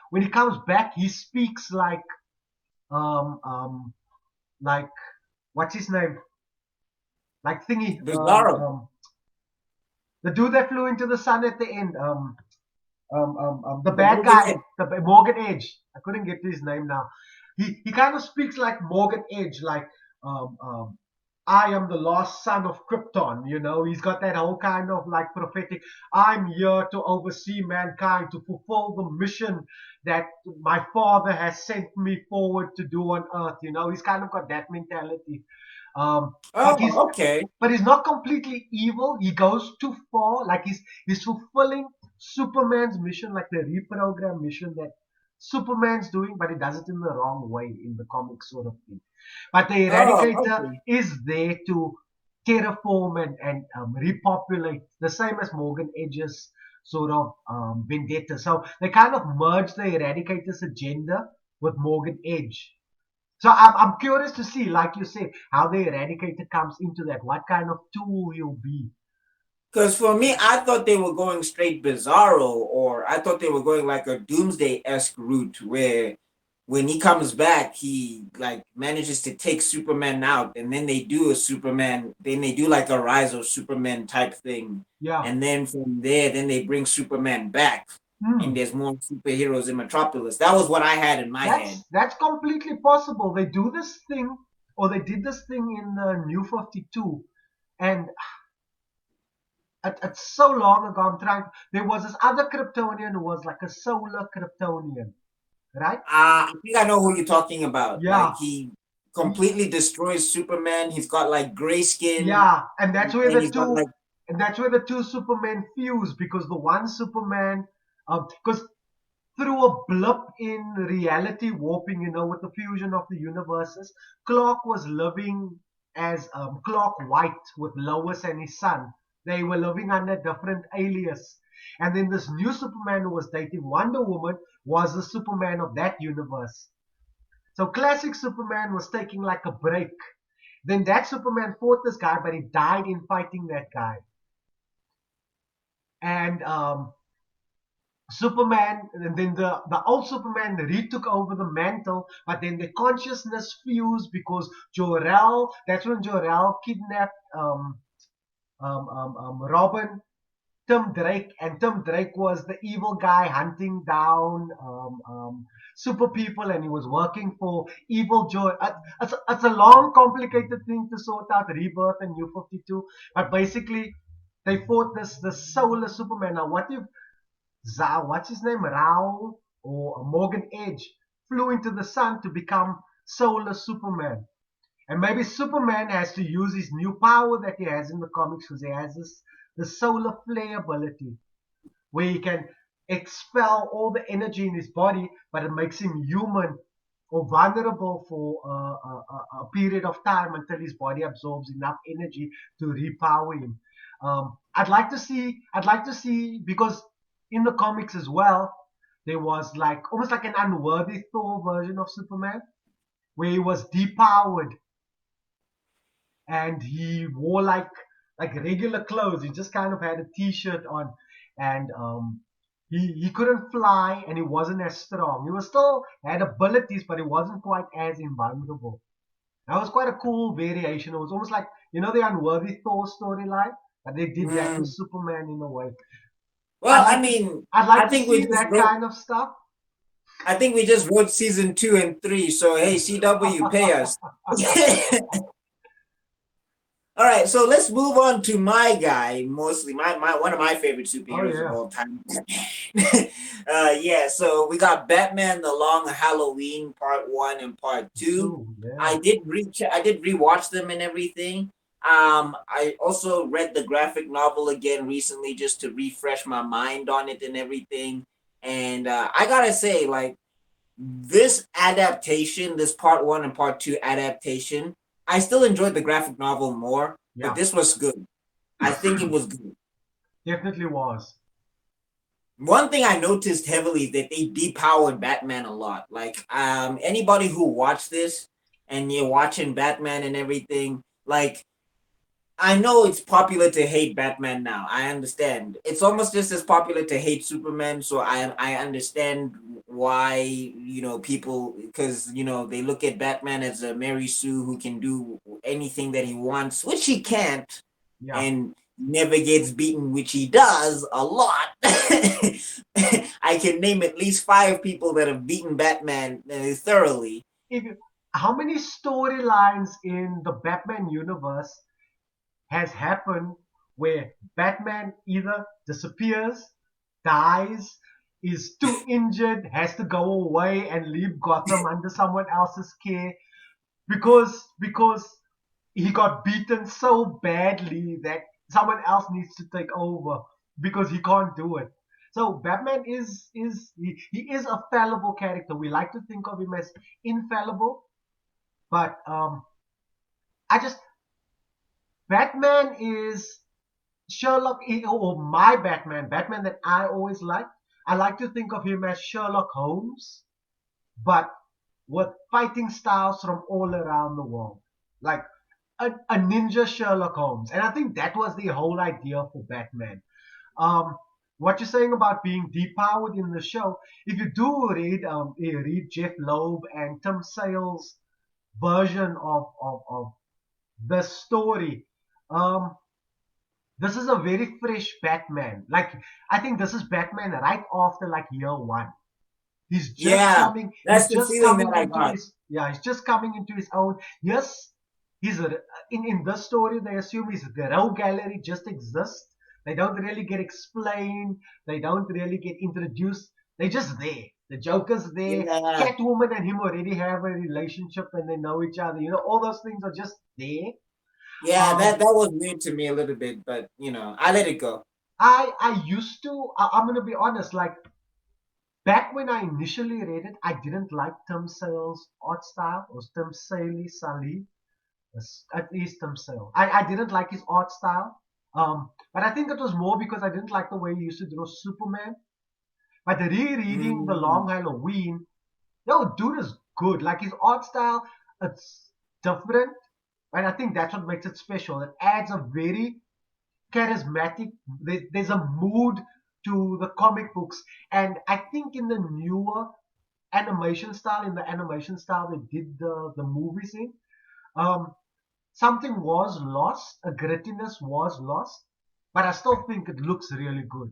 when he comes back, he speaks um um like what's his name? Like thingy. Bizarro. The dude that flew into the sun at the end. The The bad Morgan guy, Edge. the Morgan Edge. I couldn't get to his name now. He kind of speaks like Morgan Edge, like um, um, I am the last son of Krypton. He's got that whole kind of like prophetic. I'm here to oversee mankind, to fulfill the mission that my father has sent me forward to do on Earth. He's kind of got that mentality. Um, but he's Oh, okay. but he's not completely evil. He goes too far. Like he's fulfilling Superman's mission, like the reprogram mission that Superman's doing, but he does it in the wrong way in the comic sort of thing. But the Oh, Eradicator okay. is there to terraform and repopulate, the same as Morgan Edge's sort of vendetta. So they kind of merge the Eradicator's agenda with Morgan Edge. So I'm curious to see, like you said, how the Eradicator comes into that, what kind of tool he'll be. Because for me, I thought they were going straight Bizarro, or I thought they were going like a Doomsday esque route where when he comes back, he like manages to take Superman out, and then they do a Superman, then they do like a Rise of Superman type thing, Yeah. and then from there, then they bring Superman back, and Hmm. there's more superheroes in Metropolis. That was what I had in my head. That's completely possible. They do this thing, or they did this thing in the New 52, and it's so long ago. There was this other Kryptonian who was like a solar Kryptonian, right? I think I know who you're talking about. Yeah, Like he. completely destroys Superman. He's got like gray skin, Yeah, and that's where and the he's got two like and that's where the two Supermen fuse, because the one Superman, because through a blip in reality warping, with the fusion of the universes, Clark was living as Clark White with Lois and his son. They were living under different alias. And then this new Superman who was dating Wonder Woman was the Superman of that universe. So classic Superman was taking like a break. Then that Superman fought this guy, but he died in fighting that guy. And Superman, and then the old Superman retook over the mantle, but then the consciousness fused because Jor-El, that's when Jor-El kidnapped Robin, Tim Drake, and Tim Drake was the evil guy hunting down super people, and he was working for evil Joy. It's a long, complicated thing to sort out, Rebirth and New 52, but basically they fought this solar Superman. Now, what if what's his name, Rao or Morgan Edge flew into the sun to become solar Superman? And maybe Superman has to use his new power that he has in the comics, because he has the solar flare ability, where he can expel all the energy in his body, but it makes him human or vulnerable for a period of time until his body absorbs enough energy to repower him. I'd like to see, because in the comics as well, there was like almost like an unworthy Thor version of Superman, where he was depowered and he wore like regular clothes. He just kind of had a t-shirt on, and he couldn't fly, and he wasn't as strong. He was still had abilities, but he wasn't quite as invulnerable. That was quite a cool variation. It was almost like the unworthy Thor storyline, but they did that to mm. Superman in a way. I'd Well, I like to mean, I'd I like to think we see just that wrote kind of stuff. I think we just wrote season 2 and 3. So hey, CW, pay us. All right, so let's move on to my guy, mostly my one of my favorite Oh superheroes of yeah. all time. Yeah, so we got Batman: The Long Halloween Part 1 and Part 2. Two, yeah. I did rewatch them and everything. I also read the graphic novel again recently just to refresh my mind on it and everything. And I gotta say, like, this adaptation, this part one and part two adaptation, I still enjoyed the graphic novel more, but Yeah, this was good. I think it was good. definitely was. One thing I noticed heavily is that they depowered Batman a lot. Like, anybody who watched this and you're watching Batman and everything, like, I know it's popular to hate Batman now. I understand. It's almost just as popular to hate Superman, so I understand why, people, because they look at Batman as a Mary Sue who can do anything that he wants, which he can't, Yeah. and never gets beaten, which he does a lot. I can name at least 5 people that have beaten Batman thoroughly. If you, how many storylines in the Batman universe has happened where Batman either disappears, dies, is too injured, has to go away and leave Gotham under someone else's care because he got beaten so badly that someone else needs to take over because he can't do it. So Batman he is a fallible character. We like to think of him as infallible, but I just Batman is Sherlock, or my Batman that I always like. I like to think of him as Sherlock Holmes, but with fighting styles from all around the world, like a ninja Sherlock Holmes. And I think that was the whole idea for Batman. Um, what you're saying about being depowered in the show, if you do read Jeff Loeb and Tim Sale's version of the story, um, this is a very fresh Batman. Like, I think this is Batman right after like year one. Yeah, He's that's the just feeling that coming I into got. his yeah, he's just coming into his own. Yes, he's in this story they assume his row gallery just exists. They don't really get explained. They don't really get introduced. They're just there. The Joker's there. Yeah, Catwoman and him already have a relationship and they know each other. All those things are just there. yeah, Um, that was weird to me a little bit, but I let it go. I used to. I'm gonna be honest. Like back when I initially read it, I didn't like Tim Sale's art style, or Tim Sally. At least Tim Sale. I didn't like his art style. But I think it was more because I didn't like the way he used to draw Superman. But rereading The Mm. Long Halloween, yo, dude is good. Like his art style, it's different, and I think that's what makes it special. It adds a very charismatic. There's a mood to the comic books, and I think in the newer animation style they did the movies in, um, something was lost. A grittiness was lost, but I still think it looks really good.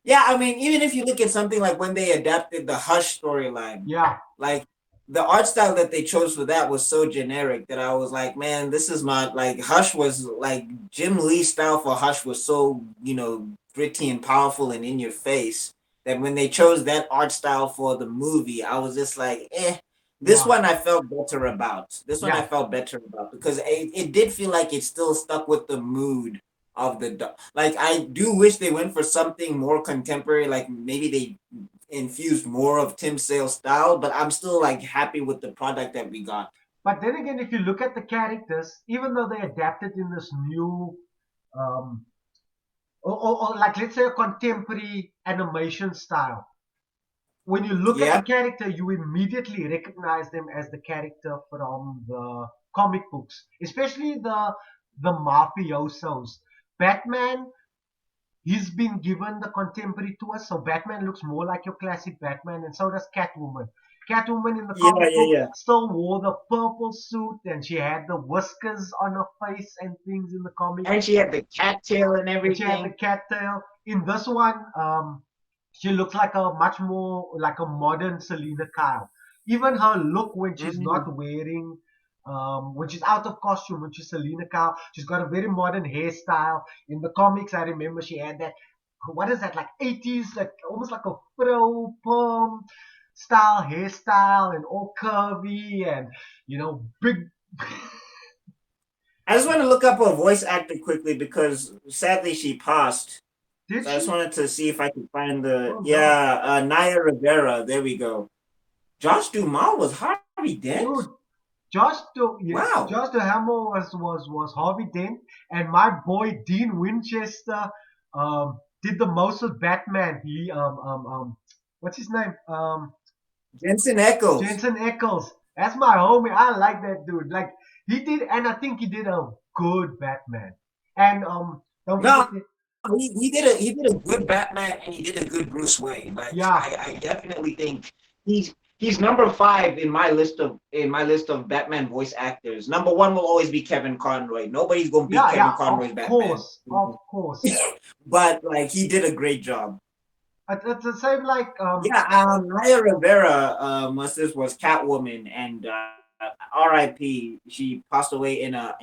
Yeah, I mean, even if you look at something like when they adapted the Hush storyline, Yeah, like the art style that they chose for that was so generic that I was like, man, this is not like Hush was like Jim Lee's style for Hush was so, gritty and powerful and in your face that when they chose that art style for the movie, I was just like, eh. This yeah, one I felt better about. This one I yeah. felt better about because it did feel like it still stuck with the mood of like I do wish they went for something more contemporary, like maybe they infused more of Tim Sale's style, but I'm still like happy with the product that we got. But then again, if you look at the characters, even though they adapted in this new, um, or like let's say a contemporary animation style, when you look at the Yeah. character, you immediately recognize them as the character from the comic books, especially the mafiosos. Batman, he's been given the contemporary twist, so Batman looks more like your classic Batman, and so does Catwoman. Catwoman in the Yeah, comic yeah, book yeah. still wore the purple suit, and she had the whiskers on her face and things in the comic, And she had the cattail and and she had the everything. cattail. In this one, she looks like a much more like a modern Selena Kyle. Even her look when she's not Mm. wearing, when she's out of costume, when she's Selena Kyle, she's got a very modern hairstyle. In the comics, I remember she had that, what is that, like 80s, like almost like a fro perm style hairstyle and all curvy and, big. I just want to look up a voice actor quickly because sadly she passed. Did So I just she? wanted to see if I could find the Oh no. yeah, Naya Rivera. There we go. Josh Dumas was Harvey Dent. Dude, yes, Wow. Josh Duhamel was Harvey Dent, and my boy Dean Winchester did the most with Batman. He what's his name? Jensen Eccles. Jensen Ackles. That's my homie. I like that dude. Like he did, and I think he did a good Batman. And don't forget, No, he did a good Batman and he did a good Bruce Wayne. Like yeah, I definitely think he's number five in my list of Batman voice actors. Number one will always be Kevin Conroy. Nobody's gonna beat yeah, yeah. Kevin Of Conroy's Batman. course, of course. But like he did a great job. It's the same like Yeah, Naya Rivera, was Catwoman, and R.I.P. She passed away in a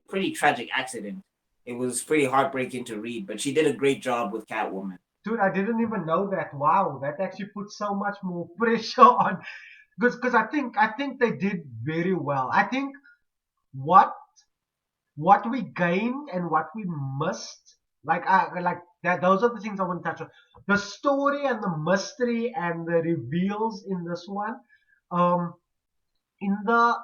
pretty tragic accident. It was pretty heartbreaking to read, but she did a great job with Catwoman. Dude, I didn't even know that. Wow, that actually puts so much more pressure on, because I think they did very well. I think what what we gained and what we missed, like that. Those are the things I want to touch on. The story and the mystery and the reveals in this one. Um, in the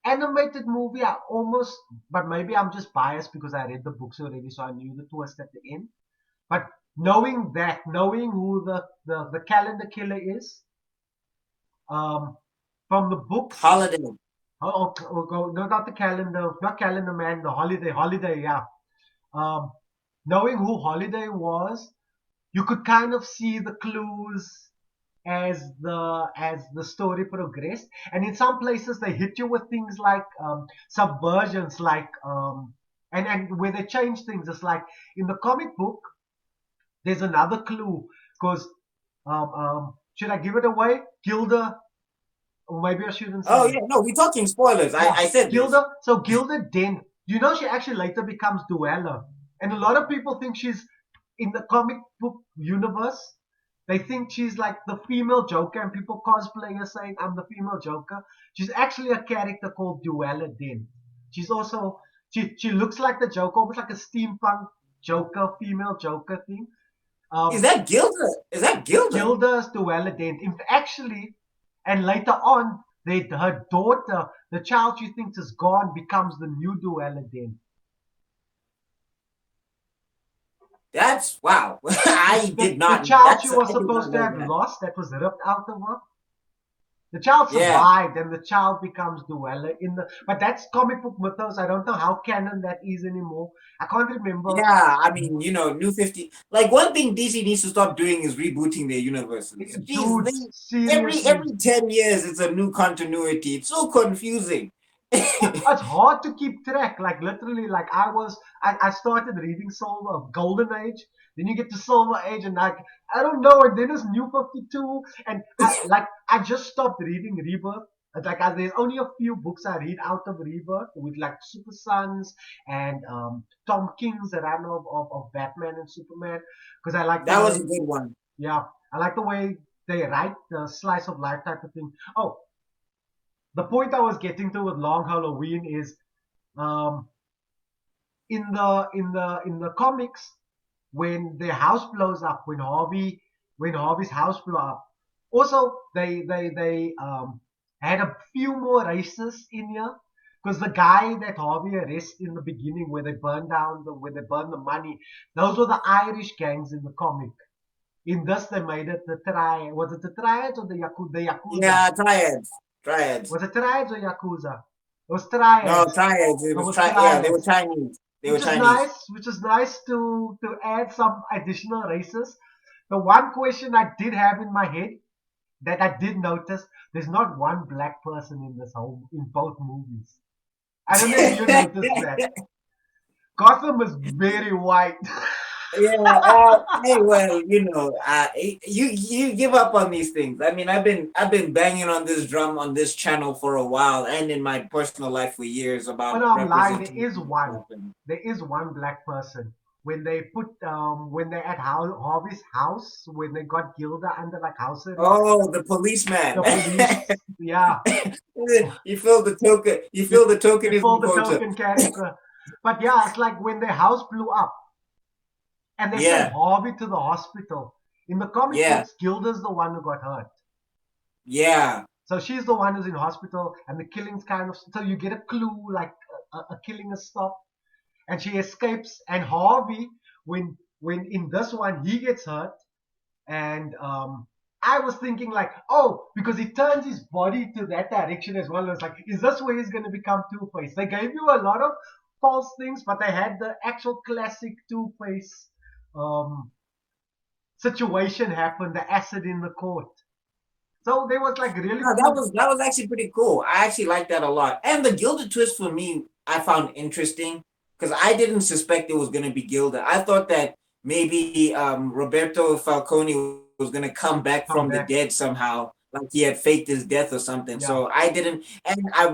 animated movie, I almost, but maybe I'm just biased because I read the books already, so I knew the twist at the end. But knowing who the calendar killer is, um, from the books, Holiday. no, not the calendar, not calendar man, the holiday, yeah. Um, knowing who Holiday was, you could kind of see the clues as the story progressed. And in some places, they hit you with things like subversions, like and where they change things. It's like in the comic book, there's another clue because should I give it away? Gilda, or maybe I shouldn't Oh say. yeah, no, we're talking spoilers. I, Yeah, I said this. Gilda. So Gilda Dent, she actually later becomes Duella, and a lot of people think she's in the comic book universe. They think she's like the female Joker, and people cosplay her saying, I'm the female Joker. She's actually a character called Duella Dent. She's also, she looks like the Joker, almost like a steampunk Joker, female Joker thing. Is Um, that Gilda? Is that Gilda? Gilda's Duella Dent. Actually, and later on, her daughter, the child she thinks is gone, becomes the new Duella Dent. That's wow. The, I the, did the not. child she That's was I did not supposed to know have that. lost, that was ripped out of her. The child Yeah, survived, and the child becomes Duella in the. But that's comic book mythos. I don't know how canon that is anymore. I can't remember. yeah. I mean, New 50. Like one thing DC needs to stop doing is rebooting their universes. Jeez, Dude, every seriously, 10 years it's a new continuity. It's so confusing. it's hard to keep track. Like literally, like I started reading Silver Golden Age. Then you get to Silver Age, and like I don't know. And then there's New 52, and I just stopped reading Rebirth. It's like there's only a few books I read out of Rebirth with like Super Sons and Tom King's run of Batman and Superman because I like the That was a way, good one. yeah, I like the way they write the slice of life type of thing. Oh, the point I was getting to with Long Halloween is um, in the comics when their house blows up, when Harvey's house blew up. Also, they had a few more races in here because the guy that Harvey arrests in the beginning, where they burn the money, those were the Irish gangs in the comic. In this, they made it the triad. Was it the triads or the yakuza? Yeah, triads. Triads. Was it triads or yakuza? It was No, triads. triads. It It was was yeah, they were triads, Chinese. They were Chinese. which is nice to add some additional races. The one question I did have in my head that I did notice, there's not one black person in both movies. I don't know if you noticed that. Gotham is very white. Yeah. Hey, well, you give up on these things. I mean, I've been banging on this drum on this channel for a while, and in my personal life for years Oh about no, I'm lying. There representation is and one. stuff. And, There is one black person. When they at Harvey's house, when they got Gilda under like house arrest, oh, the policeman. the police, yeah, You feel the token. You they, feel the they tokenism pulled the quota. token character. But yeah, it's like when their house blew up and they sent Yeah, Harvey to the hospital. In the comic yeah, books, Gilda's the one who got hurt. yeah. So she's the one who's in hospital, and the killing's kind of. So you get a clue like a killing is stopped, and she escapes. And Harvey, when in this one he gets hurt, and I was thinking like, oh, because he turns his body to that direction as well. It's like, is this where he's going to become Two Face? They gave you a lot of false things, but they had the actual classic Two Face um, situation happen, the acid in the court. So there was like really No, that cool. was that was actually pretty cool. I actually like that a lot. And the Gilda twist for me, I found interesting because I didn't suspect it was going to be Gilda. I thought that maybe Roberto Falcone was going to come back Come from the back. dead somehow, like he had faked his death or something. Yeah. So I didn't, and I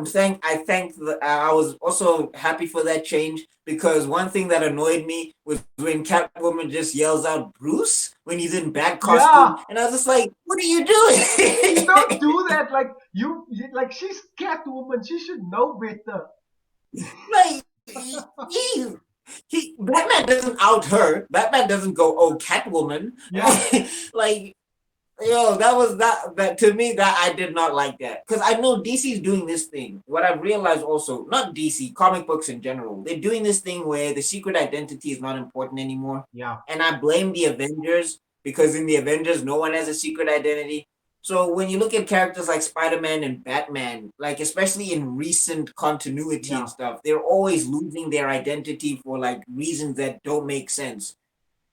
was also happy for that change because one thing that annoyed me was when Catwoman just yells out Bruce when he's in bad Yeah. costume, and I was just like, "What are you You doing?" don't do that. Like like she's Catwoman. She should know better. Like Batman doesn't out her. Batman doesn't go, "Oh, Catwoman." Yeah. Like, yo, that to me that I did not like that because I know DC's doing this thing. What I've realized also, not DC, comic books in general, they're doing this thing where the secret identity is not important anymore, Yeah. and I blame the Avengers because in the Avengers no one has a secret identity. So when you look at characters like Spider-Man and Batman, like especially in recent continuity and Yeah. stuff, they're always losing their identity for like reasons that don't make sense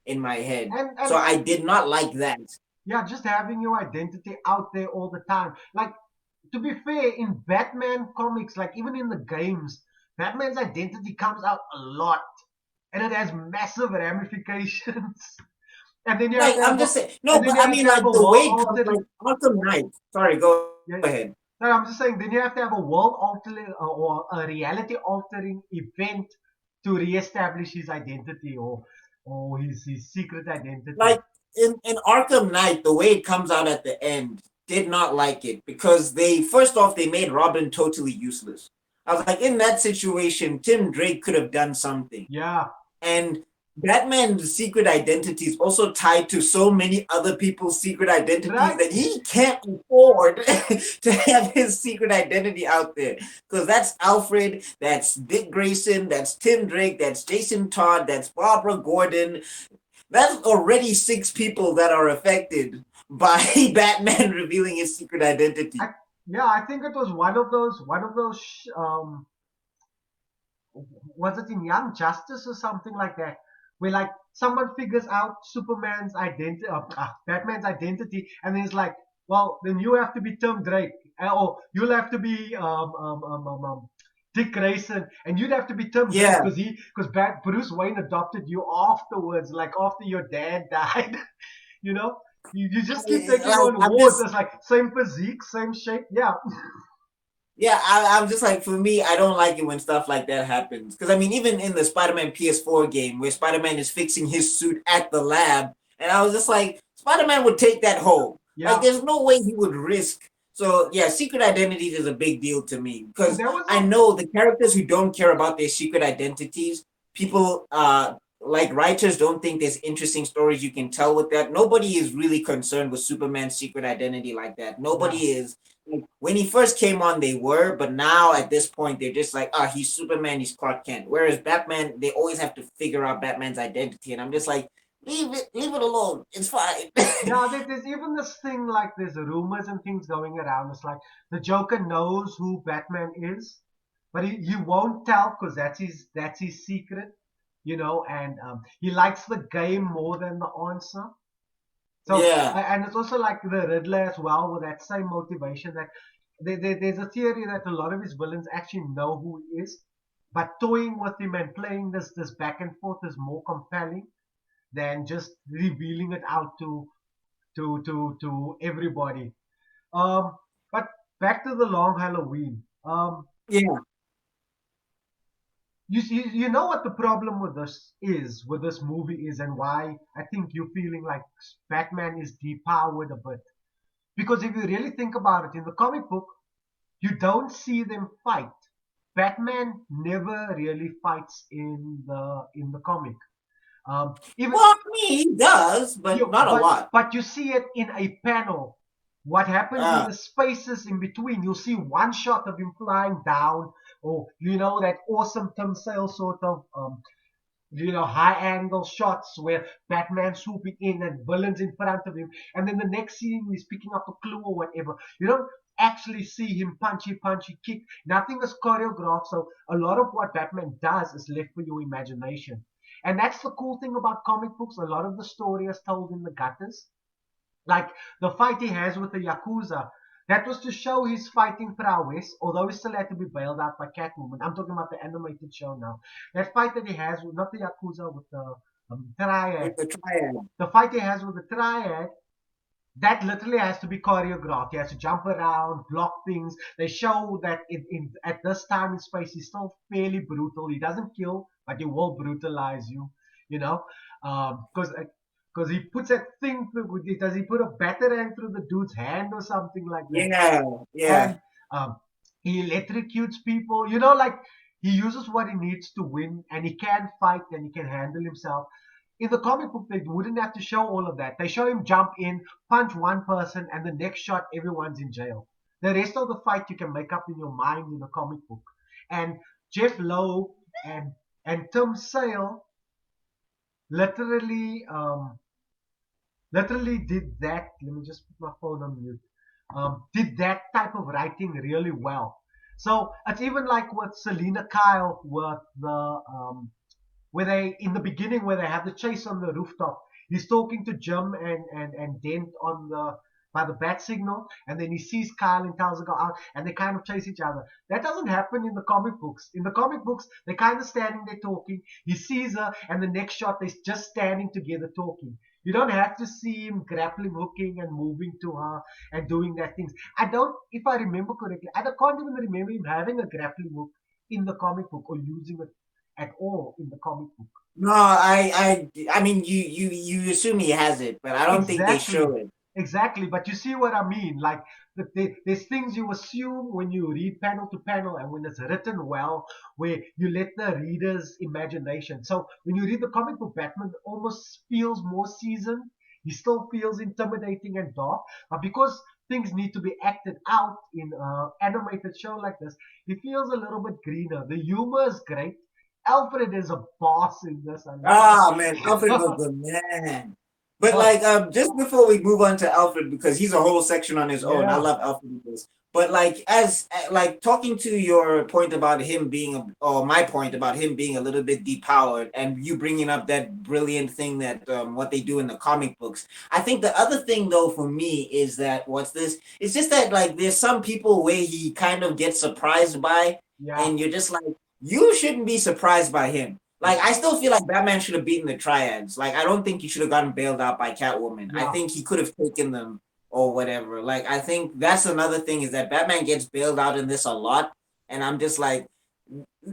in my head. So And I did not like that. yeah, just having your identity out there all the time. Like, to be fair, in Batman comics, like even in the games, Batman's identity comes out a lot, and it has massive ramifications. And then you have Like to I'm have a, just saying, no, and then but you I have mean, to have like a the world way it comes, like altering. Arkham Knight. Sorry, go Yeah, ahead. no, I'm just saying. Then you have to have a world altering or a reality altering event to reestablish his identity or his secret Like identity. in Arkham Knight, the way it comes out at the end, did not like it because they first off they made Robin totally useless. I was like, in that situation, Tim Drake could have done something. Yeah, And Batman's secret identity is also tied to so many other people's secret identities right. that he can't afford to have his secret identity out there. Because that's Alfred, that's Dick Grayson, that's Tim Drake, that's Jason Todd, that's Barbara Gordon. That's already six people that are affected by Batman revealing his secret identity. I, yeah, I think it was one of those was it in Young Justice or something like that, where like someone figures out Superman's identity, Batman's identity, and then it's like, well, then you have to be Tim Drake, or you'll have to be Dick Grayson, and you'd have to be Tim Drake Yeah. because Bruce Wayne adopted you afterwards, like after your dad died. you know, you just keep taking Like on I'm wards. just It's like same physique, same shape. Yeah, yeah, I'm just like, for me, I don't like it when stuff like that happens. Because I mean, even in the Spider-Man PS4 game, where Spider-Man is fixing his suit at the lab, and I was just like, Spider-Man would take that home. Like, yeah. there's no way he would risk. So yeah, secret identities is a big deal to me And because there was I a know the characters who don't care about their secret identities, people like writers don't think there's interesting stories you can tell with that. Nobody is really concerned with Superman's secret identity like that. Nobody yeah. is. Like, when he first came on, they were, but now at this point, they're just like, ah, he's Superman, he's Clark Kent. Whereas Batman, they always have to figure out Batman's identity, and I'm just like, leave it alone. It's fine. Yeah, there's even this thing like there's rumors and things going around. It's like the Joker knows who Batman is, but he won't tell because that's his secret, and he likes the game more than the answer. So Yeah, and it's also like the Riddler as well with that same motivation that there's a theory that a lot of his villains actually know who he is, but toying with him and playing this back and forth is more compelling than just revealing it out to everybody. Um, but back to the Long Halloween. yeah. You know what the problem with this movie is, and why I think you're feeling like Batman is depowered a bit. Because if you really think about it, in the comic book, you don't see them fight. Batman never really fights in the comic. Even Well, I mean, he does, but you not a but lot. but you see it in a panel. What happens in Uh, the spaces in between? You'll see one shot of him flying down, or that awesome Tim Sale sort of high angle shots where Batman's swooping in and villains in front of him, and then the next scene he's picking up a clue or whatever. You don't actually see him punchy kick. Nothing is choreographed, so a lot of what Batman does is left for your imagination. And that's the cool thing about comic books. A lot of the story is told in the gutters. Like the fight he has with the Yakuza, that was to show his fighting prowess, although he still had to be bailed out by Catwoman. I'm talking about the animated show now. That fight that he has with, not the Yakuza, with the Triad. with the triad. The fight he has with the Triad, that literally has to be choreographed. He has to jump around, block things. They show that at this time in space, he's still fairly brutal. He doesn't kill, but he will brutalize you, you know, because he puts that thing through. Does he put a batarang through the dude's hand or something like that? Yeah, yeah, And he electrocutes people. Like he uses what he needs to win, and he can fight and he can handle himself. In the comic book, they wouldn't have to show all of that. They show him jump in, punch one person, and the next shot, everyone's in jail. The rest of the fight you can make up in your mind in the comic book. And Jeff Lowe and Tim Sale literally literally did that. Let me just put my phone on mute. Did that type of writing really well. So it's even like with Selena Kyle with the where they in the beginning where they have the chase on the rooftop. He's talking to Jim and Dent on the by the bat signal, and then he sees Kyle and tells her to go out, and they kind of chase each other. That doesn't happen in the comic books. In the comic books, they're kind of standing there talking. He sees her, and the next shot they're just standing together talking. You don't have to see him grappling, hooking, and moving to her and doing that things. I don't, if I remember correctly, I can't even remember him having a grappling hook in the comic book or using it at all in the comic book. No, I mean, you assume he has it, but I don't think they show Exactly, it. exactly. But you see what I mean? Like there's things you assume when you read panel to panel, and when it's written well, where you let the reader's imagination. So when you read the comic book, Batman almost feels more seasoned. He still feels intimidating and dark, but because things need to be acted out in an animated show like this, he feels a little bit greener. The humor is great. Alfred is a boss in this. I love Ah man, Alfred was it. the man. But Oh, like just before we move on to Alfred, because he's a whole section on his own. I yeah, love Alfred in this. But like as like talking to your point about him being or my point about him being a little bit depowered, and you bringing up that brilliant thing that what they do in the comic books. I think the other thing though for me is that what's this? It's just that like there's some people where he kind of gets surprised by, yeah, and you're just like you shouldn't be surprised by him. Like yeah, I still feel like Batman should have beaten the triads. Like I don't think he should have gotten bailed out by Catwoman. I yeah, think he could have taken them or whatever. Like I think that's another thing is that Batman gets bailed out in this a lot, and I'm just like,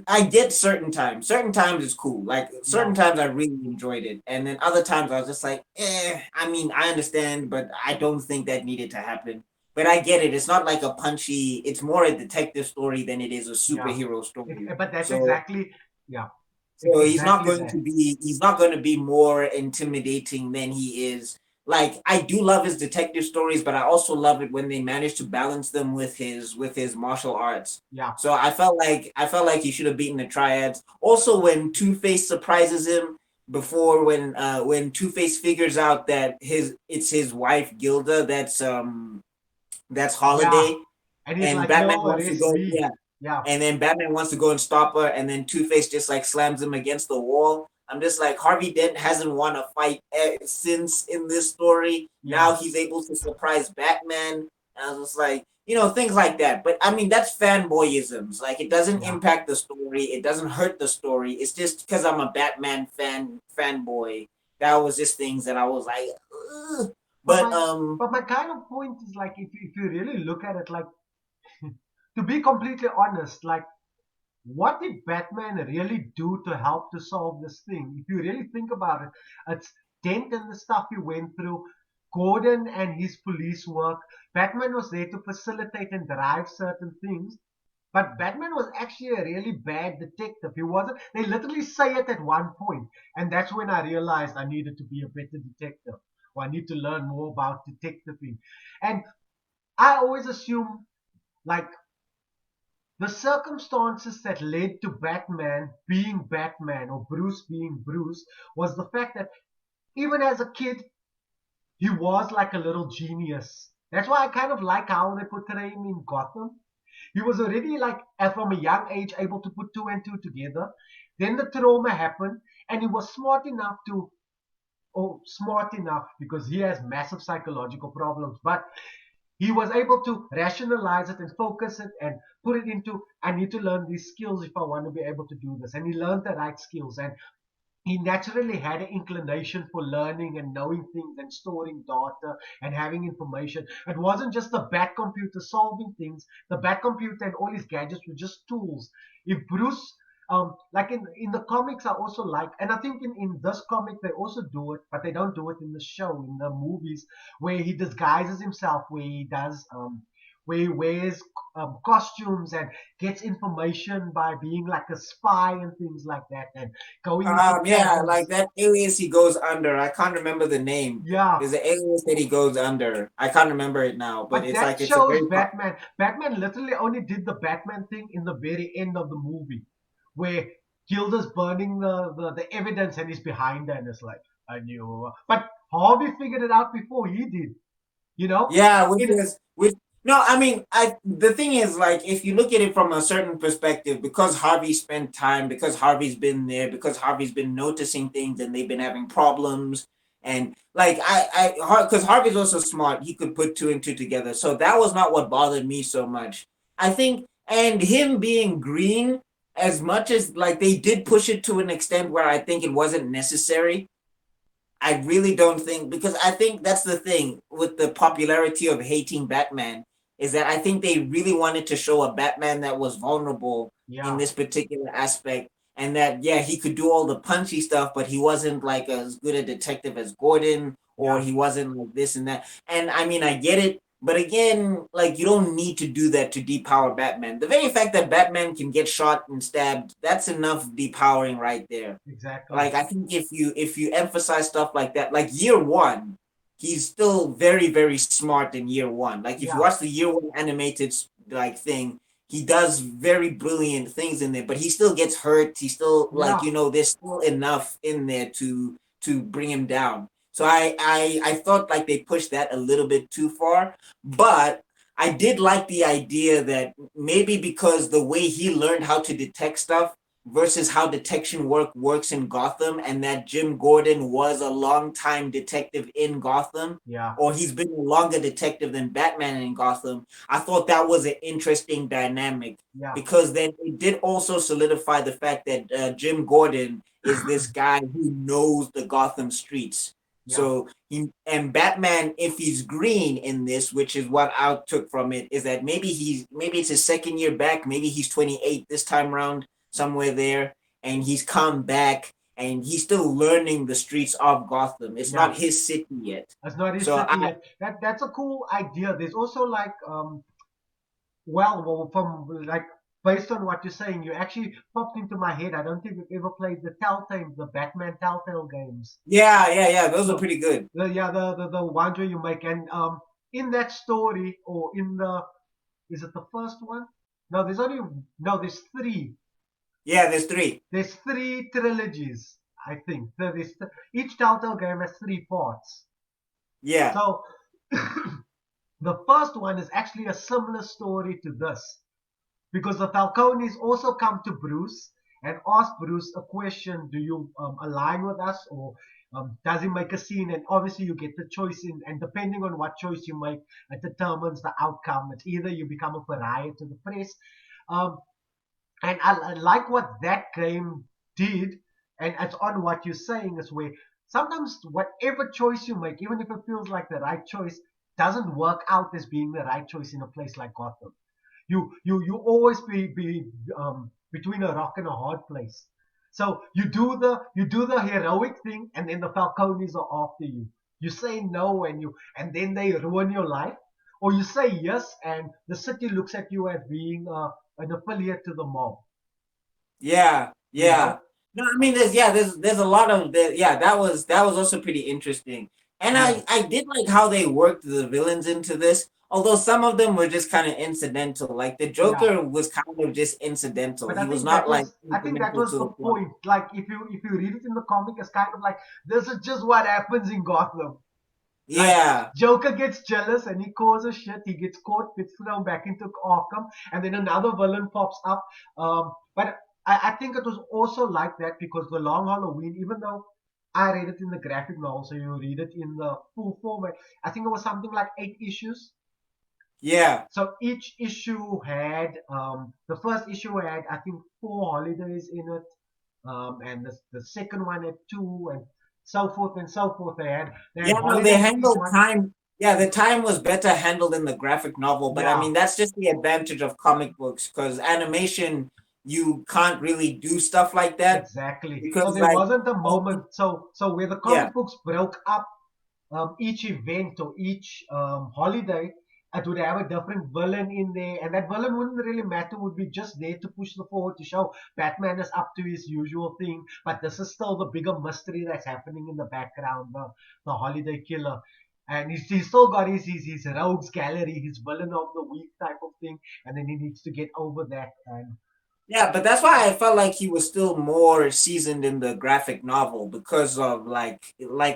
I get certain times. Certain times it's cool. Like yeah, certain times I really enjoyed it, and then other times I was just like, eh. I mean, I understand, but I don't think that needed to happen. But I get it. It's not like a punchy. It's more a detective story than it is a yeah. superhero story. But that's So exactly, yeah, so exactly that. he's not going to be more intimidating than he is. Like I do love his detective stories, but I also love it when they manage to balance them with his martial arts. Yeah, So I felt like he should have beaten the triads. Also, when Two Face surprises him before when Two Face figures out that his it's his wife Gilda that's yeah. Holiday, And he's and like, Batman no, wants to arrest go, me. yeah, Yeah, and then Batman wants to go and stop her, and then Two Face just like slams him against the wall. I'm just like Harvey Dent hasn't won a fight since in this story. yeah, Now he's able to surprise Batman. And I was just like, things like that. But I mean, that's fanboyisms. Like it doesn't yeah. impact the story. It doesn't hurt the story. It's just because I'm a Batman fanboy. That was just things that I was like, ugh. But But my but my kind of point is like if you really look at it, like to be completely honest, like what did Batman really do to help to solve this thing? If you really think about it, it's Dent and the stuff he went through, Gordon and his police work. Batman was there to facilitate and drive certain things. But Batman was actually a really bad detective. He wasn't. They literally say it at one point, and that's when I realized I needed to be a better detective, or I need to learn more about detectiving. And I always assume like the circumstances that led to Batman being Batman or Bruce being Bruce was the fact that even as a kid, he was like a little genius. That's why I kind of like how they portray him in Gotham. He was already like from a young age able to put two and two together. Then the trauma happened, and he was smart enough to, or smart enough because he has massive psychological problems, but he was able to rationalize it and focus it and put it into, I need to learn these skills if I want to be able to do this. And he learned the right skills. And he naturally had an inclination for learning and knowing things and storing data and having information. It wasn't just the bat computer solving things. The bat computer and all his gadgets were just tools. If Bruce, like in the comics, I also like, and I think in this comic they also do it, but they don't do it in the show, in the movies, where he disguises himself, where he does, where he wears costumes and gets information by being like a spy and things like that, and going into Yeah, like cabins. that alias he goes under. I can't remember the name. Yeah, There's an alias that he goes under. I can't remember it now, but but it's that like it's a shows very Batman. Batman literally only did the Batman thing in the very end of the movie, where Gilda's burning the evidence and he's behind her and it's like, I knew. But Harvey figured it out before he did, you know? yeah, which In is which. No, I mean, I the thing is like if you look at it from a certain perspective, because Harvey spent time, because Harvey's been there, because Harvey's been noticing things, and they've been having problems, and like because Harvey's also smart, he could put two and two together. So that was not what bothered me so much. I think, and him being green, as much as like they did push it to an extent where I think it wasn't necessary. I really don't think because I think that's the thing with the popularity of hating Batman is that I think they really wanted to show a Batman that was vulnerable in Yeah, this particular aspect. and that yeah, he could do all the punchy stuff, but he wasn't like as good a detective as Gordon, or Yeah, he wasn't like this and that. And I mean, I get it, but again, like you don't need to do that to depower Batman. The very fact that Batman can get shot and stabbed, that's enough depowering right there. exactly. Like I think if you emphasize stuff like that, like year one, he's still very very smart in year one. Like if you Yeah, watch the year one animated like thing, he does very brilliant things in there, but he still gets hurt. He still like yeah, there's still enough in there to bring him down. So I thought like they pushed that a little bit too far, but I did like the idea that maybe because the way he learned how to detect stuff versus how detection works in Gotham, and that Jim Gordon was a long time detective in Gotham, yeah, or he's been a longer detective than Batman in Gotham. I thought that was an interesting dynamic yeah, because then it did also solidify the fact that Jim Gordon is this guy who knows the Gotham streets. yeah, So he and Batman, if he's green in this, which is what I took from it, is that maybe it's his second year back, maybe he's 28 this time around, somewhere there, and he's come back and he's still learning the streets of Gotham. It's yeah. not his city yet. That's not his So city I yet. That's a cool idea. There's also like well, from like based on what you're saying, you actually popped into my head. I don't think we've ever played the Batman Telltale games. yeah, those are So pretty good. the ones where you make, and in that story, or in the, is it the first one? No, there's only, no, there's three. Yeah, there's three. There's three trilogies, I think. Each Telltale game has three parts. Yeah. So the first one is actually a similar story to this, because the Falcones also come to Bruce and ask Bruce a question: do you align with us, or does he make a scene? And obviously, you get the choice in, and depending on what choice you make, it determines the outcome. It's either you become a pariah to the press, um, and I like what that game did, and it's on what you're saying is where sometimes whatever choice you make, even if it feels like the right choice, doesn't work out as being the right choice in a place like Gotham. You always be between a rock and a hard place. So you do the heroic thing, and then the Falcones are after you. You say no, and then they ruin your life, or you say yes, and the city looks at you as being an affiliate to the mob. Yeah, You yeah. know? No, I mean, there's a lot of the yeah. That was also pretty interesting, and Yeah, I did like how they worked the villains into this. Although some of them were just kind of incidental, like the yeah. Joker was kind of just incidental. But He was not like I think that incremental was to the the plot. point. Like if you read it in the comic, it's kind of like this is just what happens in Gotham. Like Yeah, Joker gets jealous and he causes shit. He gets caught, gets thrown back into Arkham, and then another villain pops up. But I think it was also like that because the Long Halloween, even though I read it in the graphic novel, so you read it in the full format. I think it was something like 8 issues. yeah. So each issue had the first issue had, I think, four holidays in it, and the second one had two, and so forth and so forth. They had Yeah, no, they holidays for each handled one. time. Yeah, the time was better handled in the graphic novel, but I Yeah, mean that's just the advantage of comic books because animation you can't really do stuff like that exactly. So because there like wasn't a all moment. So where the yeah, comic books broke up each event or each holiday, it would have a different villain in there, and that villain wouldn't really matter. Would be just there to push the forward to show Batman is up to his usual thing, but this is still the bigger mystery that's happening in the background, the holiday killer. And he's still got his rogues gallery, his villain of the week type of thing, and then he needs to get over that. And yeah, but that's why I felt like he was still more seasoned in the graphic novel because of like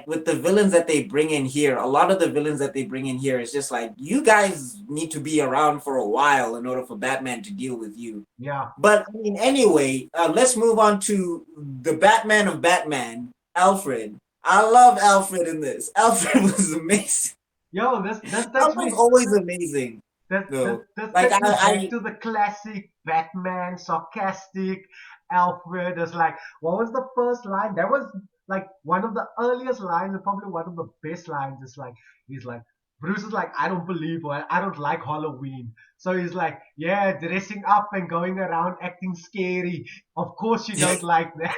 with the villains that they bring in here, a lot of the villains that they bring in here is just like you guys need to be around for a while in order for Batman to deal with you. yeah, But I mean, anyway, let's move on to the Batman of Batman, Alfred. I love Alfred in this. Alfred was amazing. yo, this takes Alfred's me always amazing, this though. this Like takes me back I to the classic Batman, sarcastic Alfred. It's like, what was the first line? That was like one of the earliest lines, and probably one of the best lines. It's like he's like, Bruce is like, I don't believe or I don't like Halloween. So he's like, yeah, dressing up and going around acting scary. Of course you don't like that.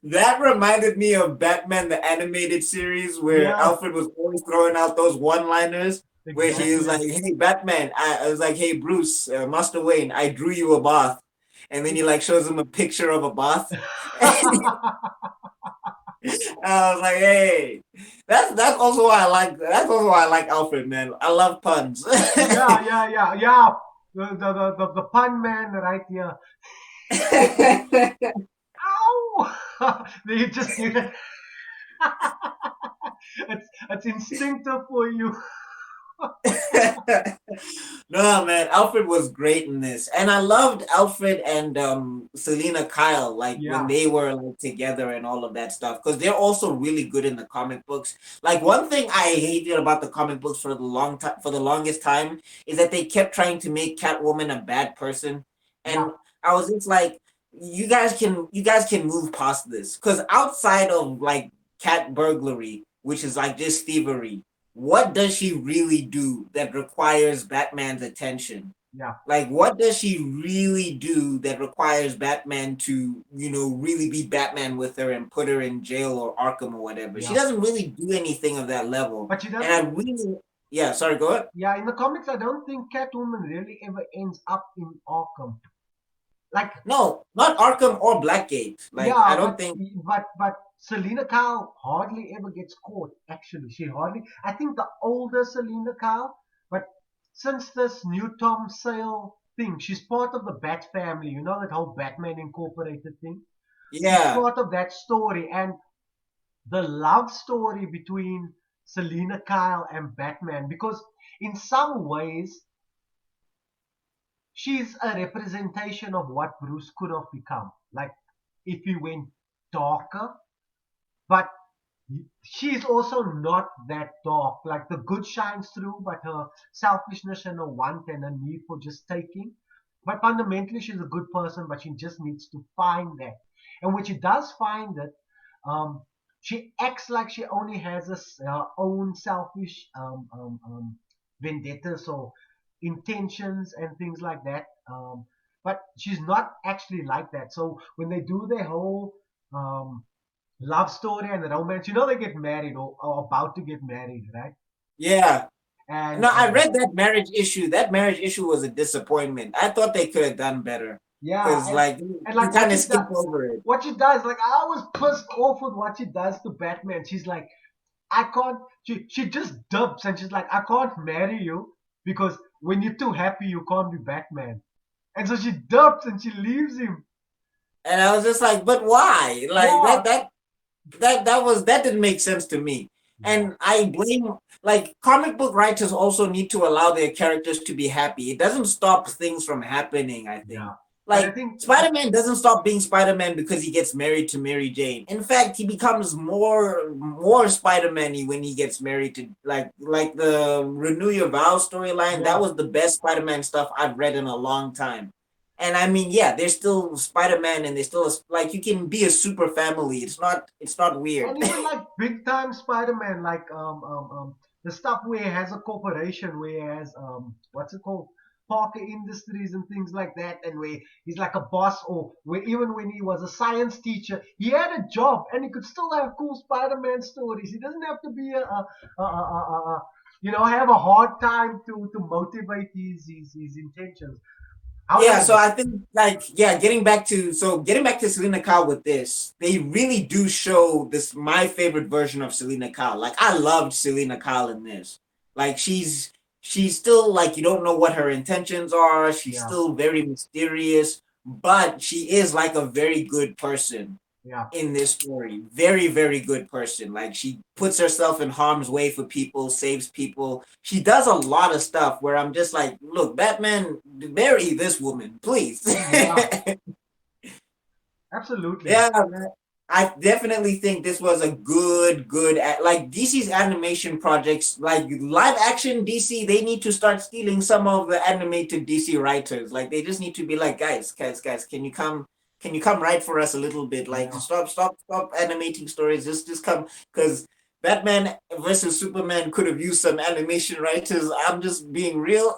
That reminded me of Batman the animated series where Yeah, Alfred was always throwing out those one-liners where he was like, exactly. "Hey Batman," I was like, "Hey Bruce, Master Wayne, I drew you a bath," and then he like shows him a picture of a bath. I was like, "Hey, that's also why I like Alfred, man. I love puns." Yeah, yeah, yeah, yeah. The pun man right here. Ow! They just did it. It's instinctive for you. No, man, Alfred was great in this, and I loved Alfred and Selena Kyle, like when Yeah, they were like together and all of that stuff, because they're also really good in the comic books. Like one thing I hated about the comic books for the long time, for the longest time, is that they kept trying to make Catwoman a bad person, yeah, and I was just like, you guys can move past this, because outside of like cat burglary, which is like just thievery, what does she really do that requires Batman's attention? yeah, Like, what does she really do that requires Batman to, really be Batman with her and put her in jail or Arkham or whatever? She yeah. doesn't really do anything of that level. But she And I doesn't. really, yeah, sorry, go ahead. Yeah, in the comics, I don't think Catwoman really ever ends up in Arkham. Like, No, not Arkham or Blackgate. Like, I yeah, don't think, but Selena Kyle hardly ever gets caught. Actually, she hardly. I think the older Selena Kyle, but since this new Tom Sale thing, she's part of the Bat family. You know that whole Batman Incorporated thing. She's yeah, part of that story, and the love story between Selena Kyle and Batman, because in some ways she's a representation of what Bruce could have become. Like if he went darker, but she's also not that dark. Like the good shines through, but her selfishness and her want and her need for just taking. But fundamentally, she's a good person, but she just needs to find that. And when she does find it, um, she acts like she only has her own selfish vendettas or intentions and things like that. But she's not actually like that. So when they do their whole love story and romance. You know they get married or about to get married, right? yeah. And No, I read that marriage issue. That marriage issue was a disappointment. I thought they could have done better. yeah, Because, like, and you like kind of skip over it. what she does, like I was pissed off with what she does to Batman. She's like, I can't. She just dubs and she's like, I can't marry you because when you're too happy, you can't be Batman. And so she dubs and she leaves him. And I was just like, but why? Like Yeah, that didn't make sense to me. yeah, And I blame, like, comic book writers also need to allow their characters to be happy. It doesn't stop things from happening, I think. yeah. And I Like think, Spider-Man doesn't stop being Spider-Man because he gets married to Mary Jane. In fact, he becomes more Spider-Man-y when he gets married to, like the Renew Your Vows storyline. That yeah. was the best Spider-Man stuff I've read in a long time. And I mean, yeah, there's still Spider-Man, and there's still like you can be a super family. It's not weird. And even like big time Spider-Man, like the stuff where he has a corporation, where he has what's it called, Parker Industries and things like that, and where he's like a boss, or where even when he was a science teacher, he had a job and he could still have cool Spider-Man stories. He doesn't have to be have a hard time to motivate his intentions. Yeah, However, so I think like yeah, getting back to Selena Kyle with this, they really do show this my favorite version of Selena Kyle. Like I loved Selena Kyle in this. Like she's still like you don't know what her intentions are. She's yeah, still very mysterious, but she is like a very good person yeah. in this story. Very, very good person. Like she puts herself in harm's way for people, saves people. She does a lot of stuff where I'm just like, look, Batman, marry this woman, please. Yeah, absolutely. Yeah, man. I definitely think this was a good like DC's animation projects, like live action DC. They need to start stealing some of the animated DC writers. Like they just need to be like, guys, can you come write for us a little bit? Like Yeah. stop animating stories. Just come because Batman versus Superman could have used some animation writers. I'm just being real.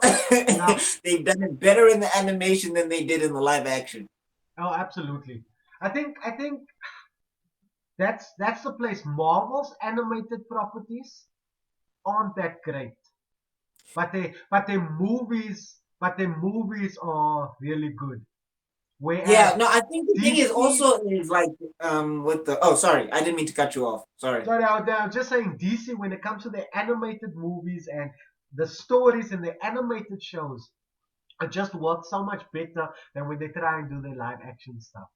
Yeah. They've done it better in the animation than they did in the live action. Oh, absolutely. I think that's the place. Marvel's animated properties aren't that great, but their movies are really good. Whereas Yeah, no, I think the thing is DC, also is like with the oh sorry, I didn't mean to cut you off. Sorry. sorry, I was just saying DC when it comes to the animated movies and the stories and the animated shows, it just works so much better than when they try and do their live action stuff.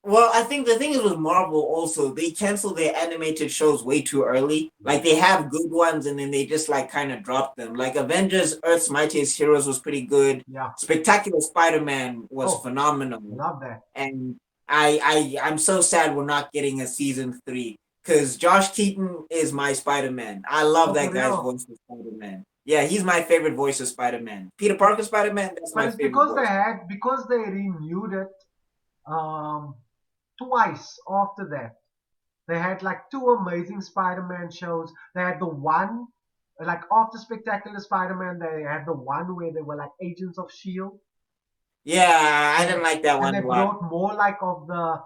Well, I think the thing is with Marvel also, they cancel their animated shows way too early. Yeah. Like they have good ones and then they just like kind of drop them. Like Avengers Earth's Mightiest Heroes was pretty good. Yeah. Spectacular Spider-Man was Oh, phenomenal. love that. And I'm so sad we're not getting a season 3 cuz Josh Keaton is my Spider-Man. I love Oh, for that guy's real. voice for Spider-Man. Yeah, he's my favorite voice of Spider-Man. Peter Parker Spider-Man, that's But my it's favorite voice. because they renewed it um twice after that. They had like two amazing Spider-Man shows. They had the one like after Spectacular Spider-Man, they had the one where they were like agents of Shield, Yeah, I and didn't like that and one they a lot. brought more like of the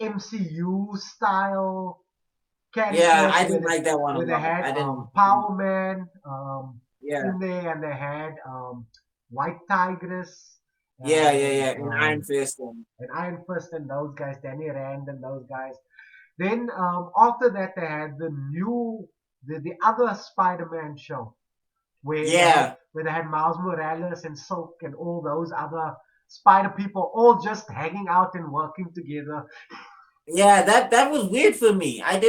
MCU style Yeah, characters I where didn't like that one a they lot. had I didn't. Power Man Yeah, in there, and they had White Tigress and yeah. And Iron Fist and Iron Fist and those guys, Danny Rand and those guys. Then after that, they had the other Spider-Man show yeah, where they had Miles Morales and Silk and all those other Spider people all just hanging out and working together. yeah. That was weird for me. Yeah, I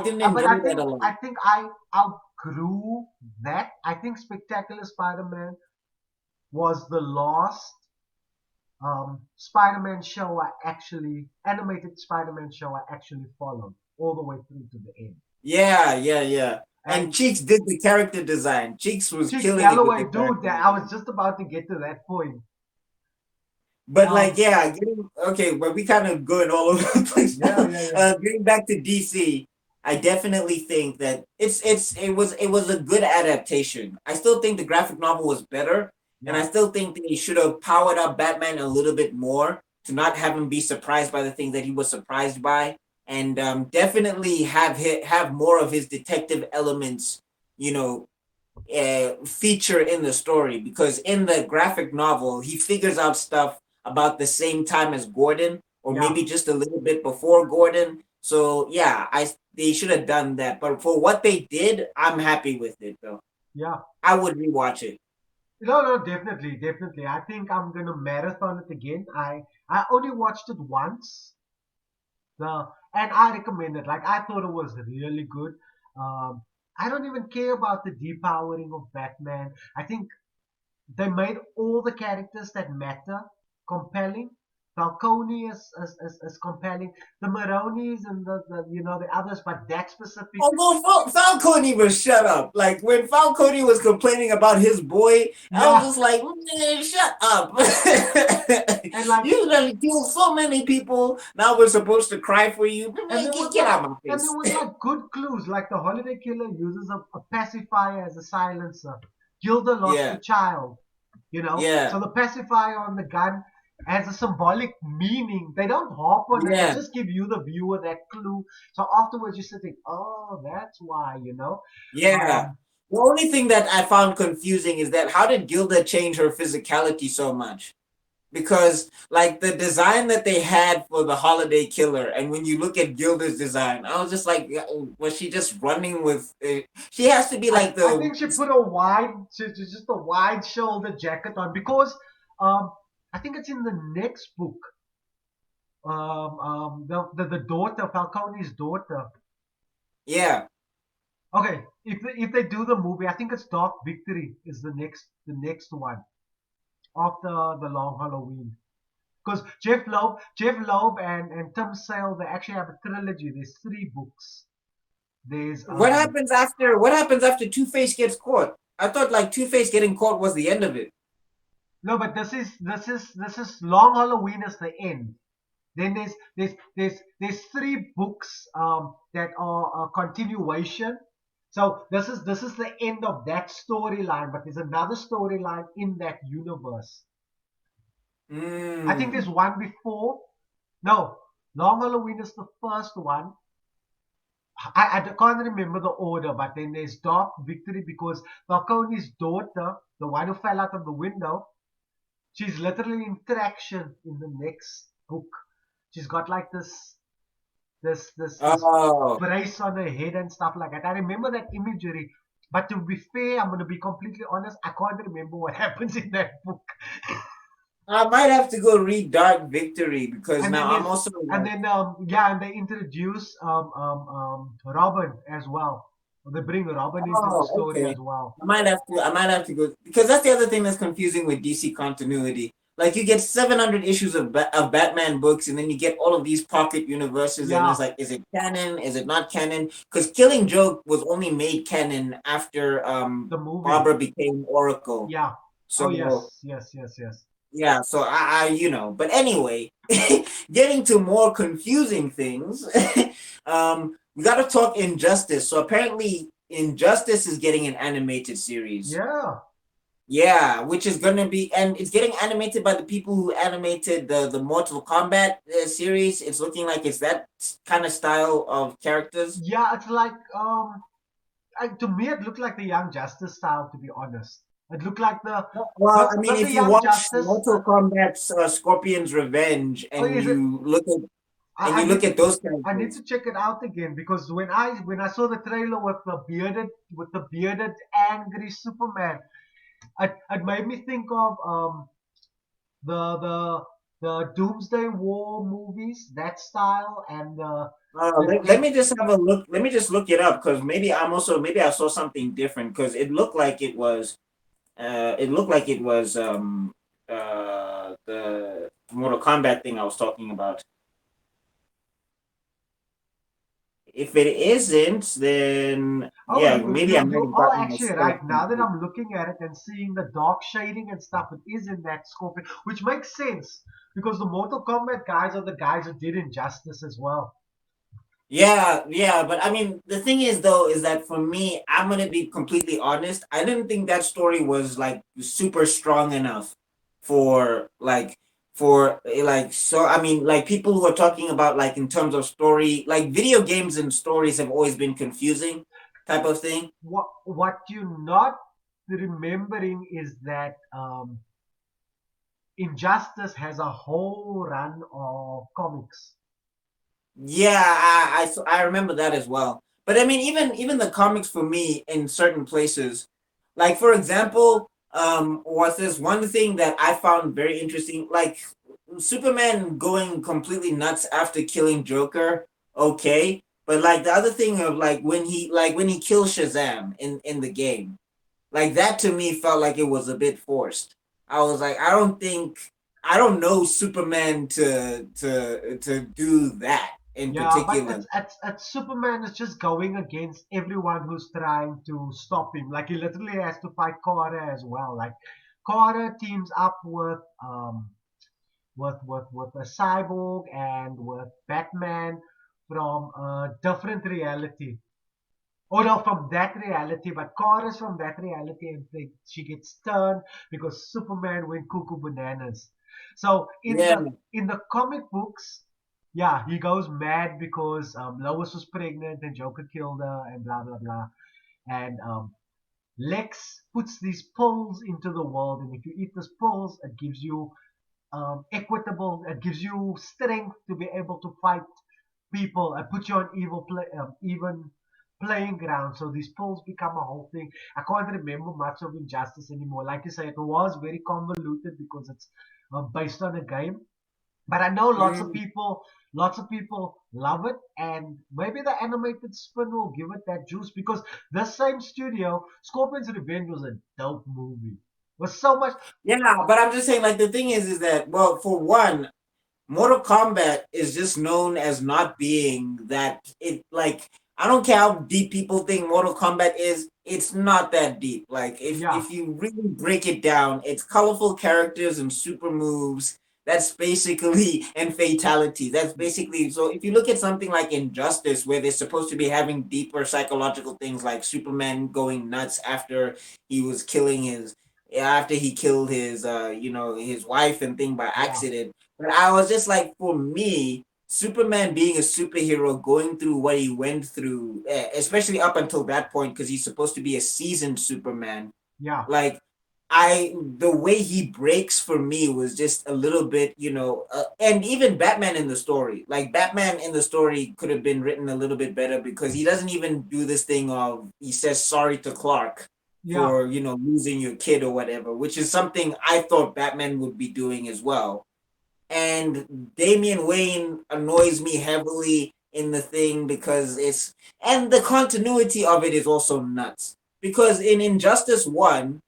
didn't but enjoy that a lot. I think I outgrew that. I think Spectacular Spider-Man was the last Spider-Man show I actually animated Spider-Man show I actually followed all the way through to the end. Yeah. And And Cheeks did the character design. Cheeks was Chicks killing it with Galloway, the dude, character I was design. just about to get to that point. But like, Um, yeah, okay, but we kind of going all over the place yeah, now. yeah, yeah, Getting back to DC, I definitely think that it was a good adaptation. I still think the graphic novel was better, and I yeah, still think they should have powered up Batman a little bit more to not have him be surprised by the things that he was surprised by, and definitely have more of his detective elements, you know, feature in the story because in the graphic novel he figures out stuff about the same time as Gordon or yeah, maybe just a little bit before Gordon. So yeah, I they should have done that. But for what they did, I'm happy with it though. yeah. I would rewatch it. No, no, definitely, definitely. I think I'm gonna marathon it again. I only watched it once, and I recommend it. Like I thought it was really good. Um, I don't even care about the depowering of Batman. I think they made all the characters that matter compelling. Falcone is compelling. The Maronis and the others, but that specific, Although Falcone was shut up. Like when Falcone was complaining about his boy, I was yeah, just like, man, shut up. and like You done killed so many people. Now we're supposed to cry for you. and Man, there was get like out of my and there face. was like good clues, like the Holiday Killer uses a pacifier as a silencer. Gilda lost a Yeah, child, so yeah, the pacifier on the gun has a symbolic meaning. They don't harp on it; they yeah, just give you the viewer that clue. So afterwards, you sit think, oh, that's why. yeah. Um, The only thing that I found confusing is that how did Gilda change her physicality so much? Because like the design that they had for the Holiday Killer, and when you look at Gilda's design, I was just like, yeah, was she just running with? She has to be like I the think she put a just a wide shoulder jacket on because um, I think it's in the next book. The daughter, Falcone's daughter. yeah. Okay, if they do the movie, I think it's Dark Victory is the next one after the Long Halloween. Because Jeff Loeb and Tim Sale, they actually have a trilogy. There's three books. There's What happens after Two Face gets caught? I thought like Two Face getting caught was the end of it. no, but this is Long Halloween is the end. Then there's three books that are a continuation. So this is the end of that storyline, but there's another storyline in that universe. I think there's Mm. one before. No, Long Halloween is the first one. I can't remember the order, but then there's Dark Victory because Falcone's daughter, the one who fell out of the window, she's literally in traction in the next book. She's got like this Oh. brace on her head and stuff like that. I remember that imagery, but to be fair, I'm gonna be completely honest. I can't remember what happens in that book. I might have to go read Dark Victory because And then now I'm there's also and like, then yeah, and they introduce Robin as well. They bring Robin into the oh, story okay. as well. I might have to go because that's the other thing that's confusing with DC continuity. Like you get 700 issues of Batman books, and then you get all of these pocket universes, and Yeah, it's like, is it canon? Is it not canon? Because Killing Joke was only made canon after the movie. Barbara became Oracle. Yeah. Oh So yes, yes, yes, yes. yeah, so but anyway, getting to more confusing things, we got to talk Injustice. So apparently, Injustice is getting an animated series. Yeah. Yeah, which is gonna be, and it's getting animated by the people who animated the Mortal Kombat series. It's looking like it's that kind of style of characters. Yeah, it's like to me it looked like the Young Justice style. To be honest, it looked like the Well, not I mean, not the if you Young watch Justice. Mortal Kombat's Scorpion's Revenge, Oh, and is it? you look at and I you look need to at those I need characters. to check it out again because when I saw the trailer with the bearded angry Superman, it made me think of the the the Doomsday War movies, that style, and the Let me just have a look. Let me just look it up because maybe I saw something different because it looked like it was the Mortal Kombat thing I was talking about. If it isn't, then oh, yeah, maybe I might you have are gotten actually myself right. Now that confused. I'm looking at it and seeing the dark shading and stuff, it is in that Scorpion, which makes sense because the Mortal Kombat guys are the guys who did Injustice as well. Yeah, yeah, but I mean, the thing is though, is that for me, I'm gonna be completely honest. I didn't think that story was like super strong enough for so I mean, like people who are talking about like in terms of story, like video games and stories have always been confusing type of thing. What you're not remembering is that Injustice has a whole run of comics. Yeah, I remember that as well. But I mean, even the comics for me in certain places, like for example, was this one thing that I found very interesting, like Superman going completely nuts after killing Joker. Okay, but like the other thing of like when he kills Shazam in the game, like that to me felt like it was a bit forced. I was like, I don't know Superman to do that in Yeah, but particular. it's Superman is just going against everyone who's trying to stop him. Like he literally has to fight Carter as well. Like Carter teams up with a cyborg and with Batman from a different reality. Oh no, from that reality, but Kara's from that reality, and she gets turned because Superman went cuckoo bananas. So Yeah, in the comic books, yeah, he goes mad because Lois was pregnant and Joker killed her and blah blah blah. And Lex puts these pills into the world, and if you eat these pills, it gives you equitable. It gives you strength to be able to fight people and put you on even playing ground. So these polls become a whole thing. I can't remember much of Injustice anymore. Like you say, it was very convoluted because it's based on a game. But I know mm, lots of people love it, and maybe the animated spin will give it that juice because the same studio, Scorpion's Revenge was a dope movie. It was so much. yeah. But I'm just saying, like the thing is that well, for one, Mortal Kombat is just known as not being that it like I don't care how deep people think Mortal Kombat is, it's not that deep. Like Yeah, if you really break it down, it's colorful characters and super moves That's basically and fatality. That's basically so. If you look at something like Injustice, where they're supposed to be having deeper psychological things, like Superman going nuts after he was killing his, after he killed his, his wife and thing by Yeah, accident. But I was just like, for me, Superman being a superhero, going through what he went through, especially up until that point, because he's supposed to be a seasoned Superman. yeah, Like, the way he breaks for me was just a little bit, and even Batman in the story, like Batman in the story could have been written a little bit better, because he doesn't even do this thing of, he says sorry to Clark yeah. for, losing your kid or whatever, which is something I thought Batman would be doing as well. And Damian Wayne annoys me heavily in the thing, because and the continuity of it is also nuts. Because in Injustice 1,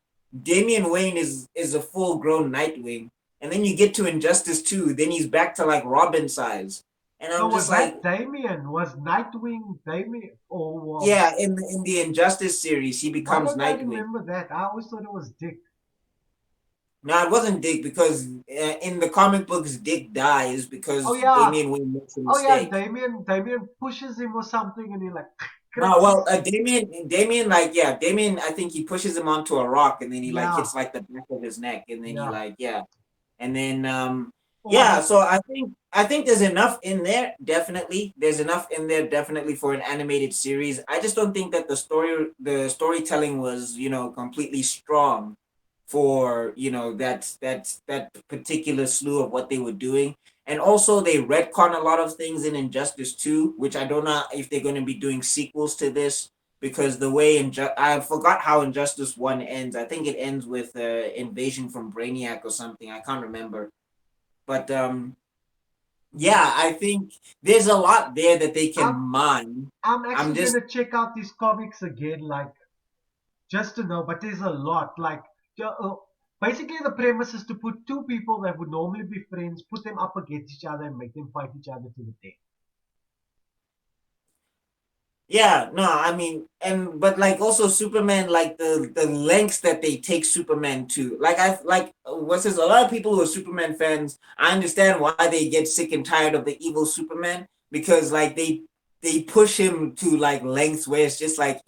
Damian Wayne is a full grown Nightwing. And then you get to Injustice 2, then he's back to like Robin size. And So I'm was just like, that Damien? Was Nightwing Damien? Or yeah, in the Injustice series, he why becomes don't I Nightwing. remember that? I always thought it was Dick. No, it wasn't Dick, because in the comic books, Dick dies Oh because yeah, Damian Wayne makes a oh yeah. mistake. Damien pushes him or something, and he like No, cracks well, his. Damien, like, yeah, Damien, I think he pushes him onto a rock, and then he like Yeah, hits like the back of his neck, and then he yeah. like, yeah, and then Or yeah. the So I think there's enough in there. Definitely, there's enough in there. Definitely for an animated series. I just don't think that the storytelling was, completely strong for, that particular slew of what they were doing. And also, they retcon a lot of things in Injustice 2, which I don't know if they're going to be doing sequels to this, because the way I forgot how Injustice 1 ends. I think it ends with invasion from Brainiac or something. I can't remember. But yeah. yeah, I think there's a lot there that they can I'm mine. I'm I'm actually just gonna check out these comics again, like just to know. But there's a lot. Like basically, the premise is to put two people that would normally be friends, put them up against each other, and make them fight each other to the death. Yeah, no, I mean, and but like also Superman, like the lengths that they take Superman to, like I like what's this? A lot of people who are Superman fans, I understand why they get sick and tired of the evil Superman, because like they push him to like lengths where it's just like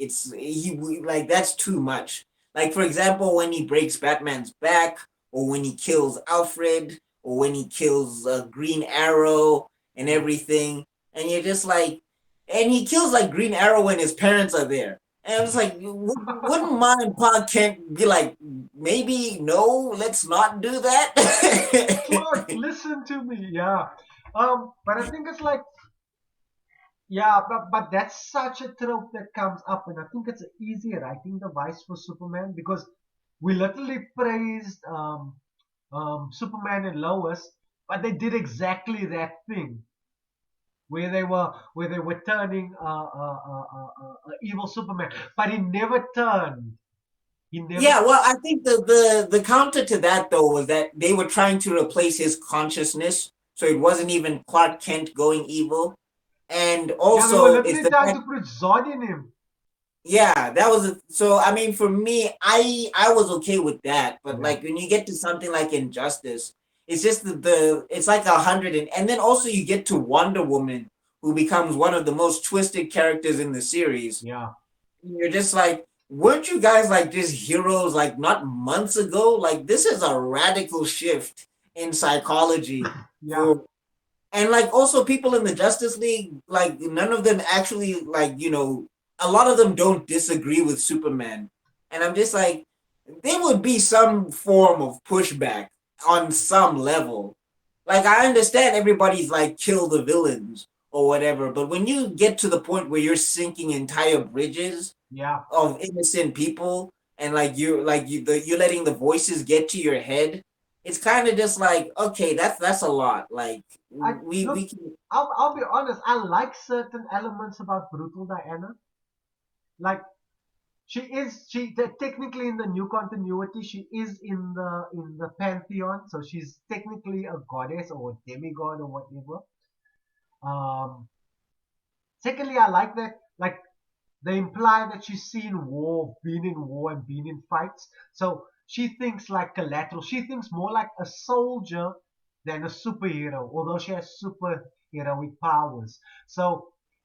like that's too much. Like for example, when he breaks Batman's back, or when he kills Alfred, or when he kills Green Arrow and Yeah. everything, and you're just like, and he kills like Green Arrow when his parents are there. And I was like, wouldn't mom and pa Kent be like, maybe no, let's not do that? Clark, listen to me. Yeah. But I think it's like, yeah, but that's such a trope that comes up, and I think it's an easy writing device for Superman because we literally praised Superman and Lois, but they did exactly that thing where they were turning evil Superman, but he never turned. He never. Yeah, well, I think the counter to that though was that they were trying to replace his consciousness, so it wasn't even Clark Kent going evil. And Yeah, they were also, it's literally the trying fact. to put Zod in him. Yeah, that was so. I mean, for me, I was okay with that, but Yeah, like when you get to something like Injustice, it's just it's like 100, and then also you get to Wonder Woman, who becomes one of the most twisted characters in the series. yeah, You're just like, weren't you guys like just heroes like not months ago? Like this is a radical shift in psychology yeah. for, and like also people in the Justice League, like none of them actually like, a lot of them don't disagree with Superman, and I'm just like, there would be some form of pushback on some level. Like I understand everybody's like kill the villains or whatever, but when you get to the point where you're sinking entire bridges Yeah. of innocent people, and you're letting the voices get to your head, it's kind of just like, okay, that's a lot. Like I we look. can. I'll be honest. I like certain elements about Brutal Diana. Like technically in the new continuity, she is in the pantheon, so she's technically a goddess or a demigod or whatever. Um, Secondly, I like that. Like they imply that she's seen war, been in war, and been in fights. So she thinks like collateral. She thinks more like a soldier than a superhero, although she has superheroic powers. So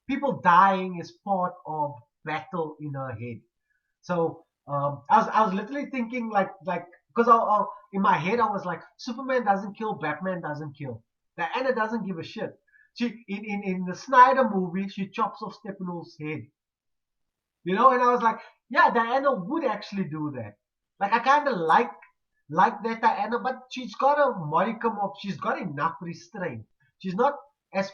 people dying is part of battle in her head. So I was literally thinking like because in my head I was like, Superman doesn't kill, Batman doesn't kill, Diana doesn't give a shit. She in the Snyder movie she chops off Steppenwolf's head, and I was like, yeah, Diana would actually do that. Like I kind of like that Diana, but she's got a modicum of she's got enough restraint. She's not as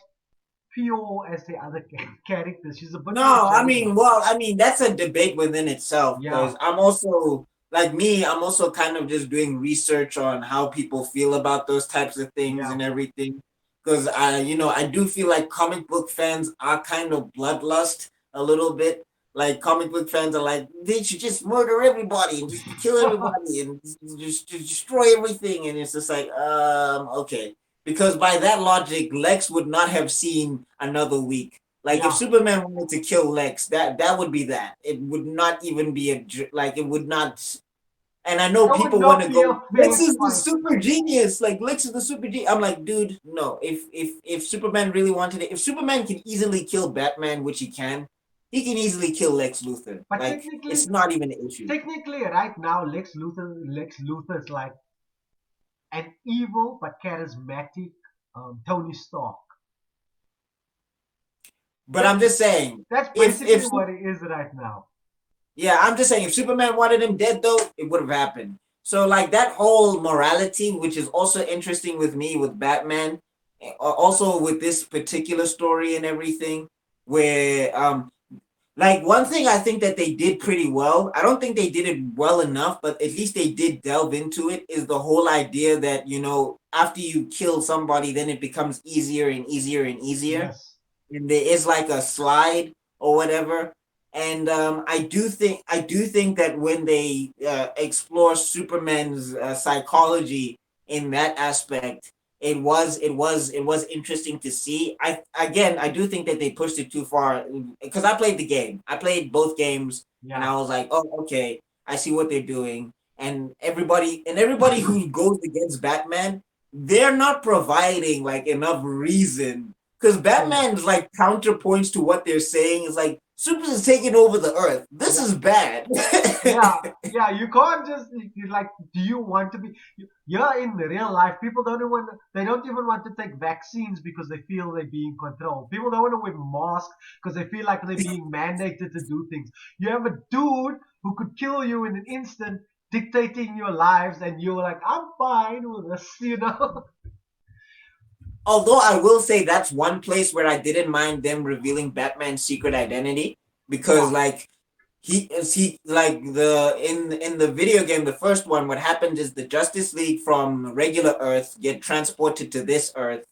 pure as the other characters. She's a bit more No, I jaded. mean, well, I mean that's a debate within itself Yeah, because I'm also like me. I'm also kind of just doing research on how people feel about those types of things yeah. and everything. Because I do feel like comic book fans are kind of bloodlust a little bit. Like comic book fans are like they should just murder everybody and just kill everybody and just destroy everything, and it's just like okay. Because by that logic, Lex would not have seen another week. Like if Yeah, Superman wanted to kill Lex, that would be that. It would not even be like it would not. And I know that would people want not to be go, a Lex fair is the fight. super genius. Like Lex is the super genius. I'm like, dude, no. If Superman really wanted it, if Superman can easily kill Batman, which he can easily kill Lex Luthor. But Like it's not even an issue. technically, right now, Lex Luthor is like an evil but charismatic Tony Stark. But I'm That's just saying, that's if basically what it is right now. yeah, I'm just saying if Superman wanted him dead though, it would have happened. So like that whole morality, which is also interesting with me with Batman, also with this particular story and everything, where like one thing I think that they did pretty well. I don't think they did it well enough, but at least they did delve into it. Is the whole idea that after you kill somebody, then it becomes easier and easier and easier, Yes. and there is like a slide or whatever. And I do think that when they explore Superman's psychology in that aspect, it was interesting to see. I do think that they pushed it too far because I played the game. I played both games, and Yeah. I was like, oh, okay, I see what they're doing. And everybody who goes against Batman, they're not providing like enough reason because So Batman's like counterpoints to what they're saying is like Superman is taking over the Earth. This yeah, is bad. yeah, yeah. You can't just like. Do you want to be? Yeah, in real life, people don't even they don't even want to take vaccines because they feel they're being controlled. People don't want to wear masks because they feel like they're being mandated to do things. You have a dude who could kill you in an instant, dictating your lives, and you're like, I'm fine with this. Although I will say that's one place where I didn't mind them revealing Batman's secret identity because Yeah, like he like the video game, the first one, what happens is the Justice League from regular Earth get transported to this Earth,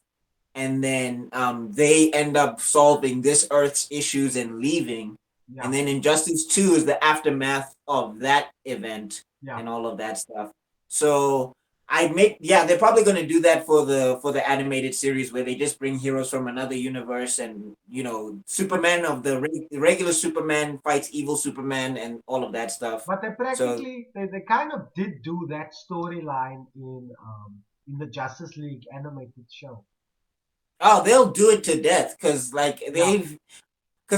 and then they end up solving this Earth's issues and leaving. yeah, And then Injustice 2 is the aftermath of that event yeah. and all of that stuff. So yeah, they're probably going to do that for the animated series where they just bring heroes from another universe, and Superman of the regular Superman fights evil Superman and all of that stuff. But they So practically they kind of did do that storyline in the Justice League animated show. they'll do it to death because like Yeah.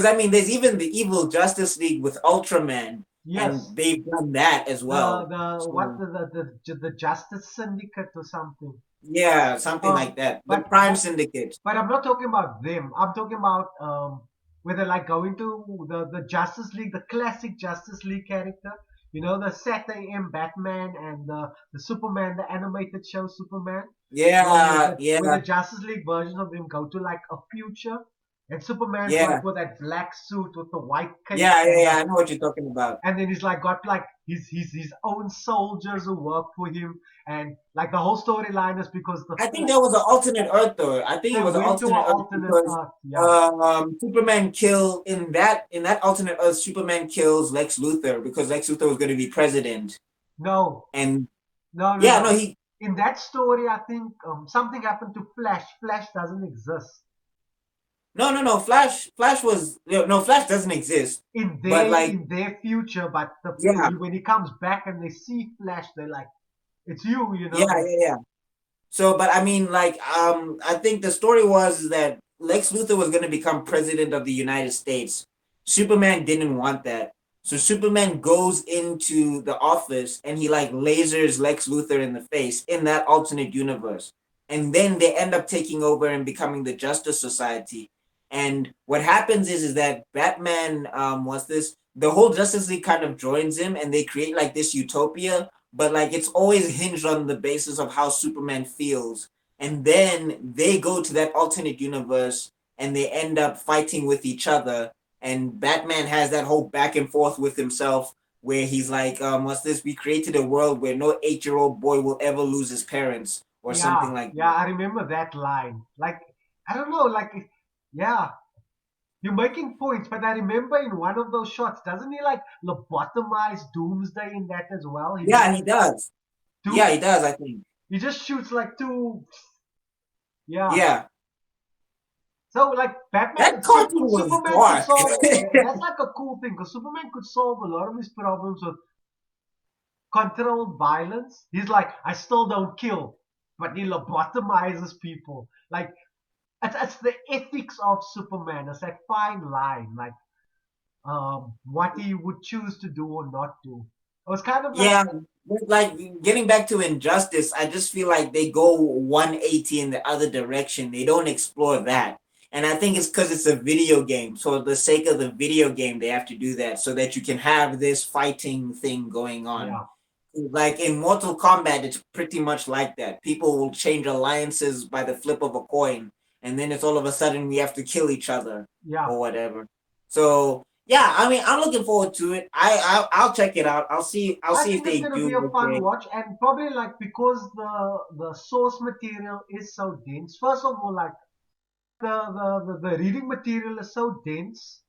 I mean, there's even the evil Justice League with Ultraman, and Yes. they've done that as The well. the what So the Justice Syndicate or something. yeah, something Um, like that. The but Prime but Syndicate. but I'm not talking about them. I'm talking about where they like going to the Justice League, the classic Justice League character. The Saturday M Batman and the Superman, the animated show Superman, where Yeah, the yeah, Justice League version of them go to like a future, and Superman's yeah, like with that black suit with the white cape yeah, yeah, yeah. I know what you're talking about. and then he's like got like his own soldiers who work for him, and like the whole storyline is because I think there was an alternate Earth, though. I think they it was an went to an alternate Earth alternate because Earth. Yeah. Superman kill in that alternate Earth. Superman kills Lex Luthor because Lex Luthor was going to be president, No, and no, no, yeah, no, no. he In that story, I think something happened to Flash. Flash doesn't exist no, no, no. Flash was no Flash doesn't exist, in but their like in their future. But yeah, when he comes back and they see Flash, they're like, "It's you," yeah, yeah, yeah. So, but I mean, like, I think the story was that Lex Luthor was going to become president of the United States. Superman didn't want that. So Superman goes into the office and he like lasers Lex Luthor in the face in that alternate universe. And then they end up taking over and becoming the Justice Society. And what happens is that Batman what's this? The whole Justice League kind of joins him and they create like this utopia, but like it's always hinged on the basis of how Superman feels. And then they go to that alternate universe and they end up fighting with each other. And Batman has that whole back and forth with himself where he's like, what's this? We created a world where no 8 year old boy will ever lose his parents or Yeah, something like yeah, that. I remember that line. Like, I don't know, like, yeah, you're making points, but I remember in one of those shots, doesn't he like lobotomize Doomsday in that as well? He just Yeah, he does. Yeah, two, he does, I think. he just shoots like two, yeah. Yeah. So like Batman, That cartoon was Superman could dark. solve. That's like a cool thing because Superman could solve a lot of his problems with controlled violence. He's like, I still don't kill, but he lobotomizes people. Like it's the ethics of Superman. It's that fine line, like what he would choose to do or not do. It was kind of like, Yeah, but like getting back to Injustice, I just feel like they go 180 in the other direction. They don't explore that. And I think it's because it's a video game. So the sake of the video game, they have to do that so that you can have this fighting thing going on. yeah, Like in Mortal Kombat, it's pretty much like that. People will change alliances by the flip of a coin, and then it's all of a sudden we have to kill each other yeah. or whatever. So yeah, I mean, I'm looking forward to it. I'll check it out. I'll I see if think it's they gonna do be a what fun they. watch, and probably like because the source material is so dense. First of all, like the reading material is so dense,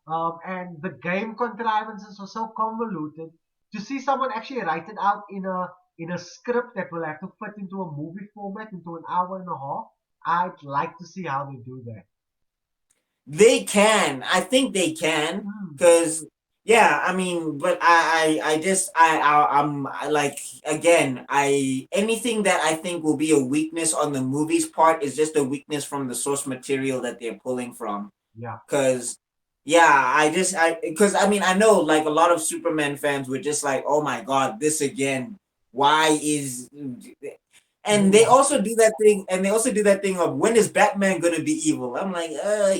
and the game contrivances are so convoluted. To see someone actually write it out in a script that will have to fit into a movie format into an hour and a half, I'd like to see how they do that. They can. I think they can. Hmm. Because yeah, I mean, but I just like again, I anything that I think will be a weakness on the movie's part is just a weakness from the source material that they're pulling from. Yeah, Because yeah, I because I mean I know like a lot of Superman fans were just like, oh my god, this again. Why is and they yeah, also do that thing, and they also do that thing of when is Batman gonna be evil? I'm like,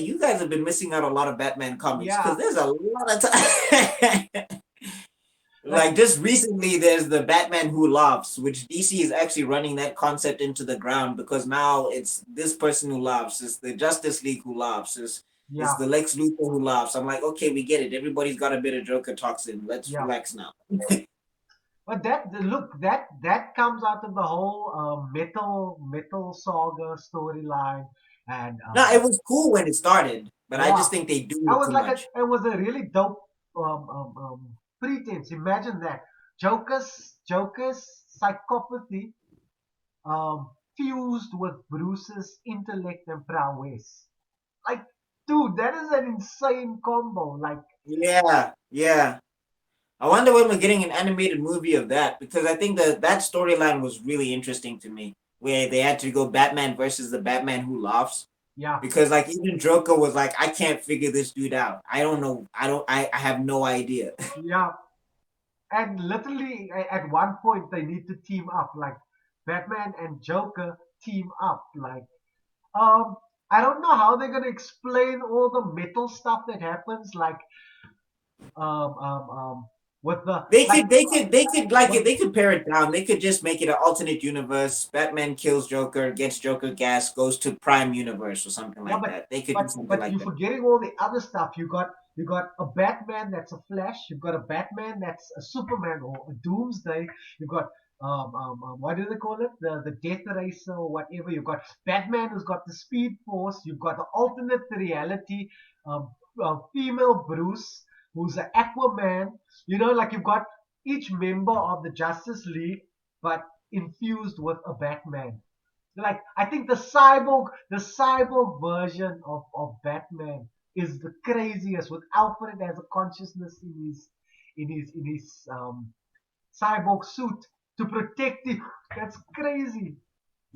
you guys have been missing out a lot of Batman comics because yeah. there's a lot of time. That Like just recently, there's the Batman Who Laughs, which DC is actually running that concept into the ground because now it's this person who laughs, it's the Justice League who laughs, it's yeah, the Lex Luthor who laughs. I'm like, okay, we get it. Everybody's got a bit of Joker toxin. Let's yeah. relax now. But that look that comes out of the whole metal saga storyline, and No, it was cool when it started, but I yeah, just think they do that it was too like much. it was a really dope pretense. Imagine that Joker's psychopathy fused with Bruce's intellect and prowess. Like, dude, that is an insane combo. Like, Yeah, yeah. I wonder when we're getting an animated movie of that because I think that storyline was really interesting to me, where they had to go Batman versus the Batman Who Laughs. yeah, Because like even Joker was like, I can't figure this dude out. I don't know. I have no idea. yeah. And literally, at one point, they need to team up. Like, Batman and Joker team up. Like, um, I don't know how they're gonna explain all the metal stuff that happens. Like, um, um, um, with the like, They could like with, it. They could pare it down. They could just make it an alternate universe. Batman kills Joker, gets Joker gas, goes to Prime Universe or something yeah, like that. They could do something but like you're that. forgetting all the other stuff. You got a Batman that's a Flash. You've got a Batman that's a Superman or a Doomsday. You've got what do they call it? The Death Racer or whatever. You've got Batman who's got the Speed Force. You've got the alternate reality, um, female Bruce who's an Aquaman. You know, like you've got each member of the Justice League, but infused with a Batman. Like I think the cyborg version of Batman is the craziest with Alfred as a consciousness in his cyborg suit to protect him. That's crazy.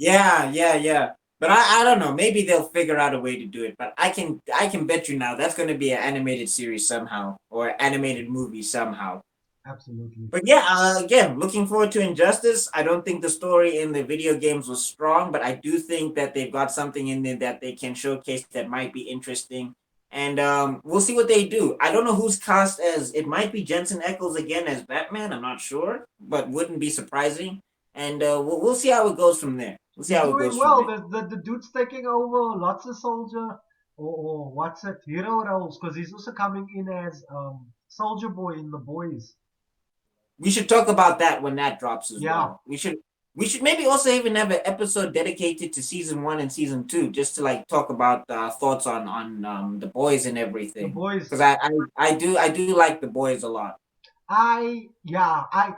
Yeah. But I don't know. Maybe they'll figure out a way to do it. But I can bet you now that's going to be an animated series somehow or animated movie somehow. Absolutely. But yeah, again, looking forward to Injustice. I don't think the story in the video games was strong, but I do think that they've got something in there that they can showcase that might be interesting. And we'll see what they do. I don't know who's cast as. It might be Jensen Ackles again as Batman. I'm not sure, but wouldn't be surprising. And we'll see how it goes from there. We'll see He's how it doing goes from well. there. The dude's taking over lots of soldier or what's it, hero roles, because he's also coming in as Soldier Boy in The Boys. We should talk about that when that drops as Yeah, well. We should maybe also even have an episode dedicated to season one and season two, just to like talk about thoughts on the boys and The everything. Boys. Because I do like the boys a lot. Yeah, I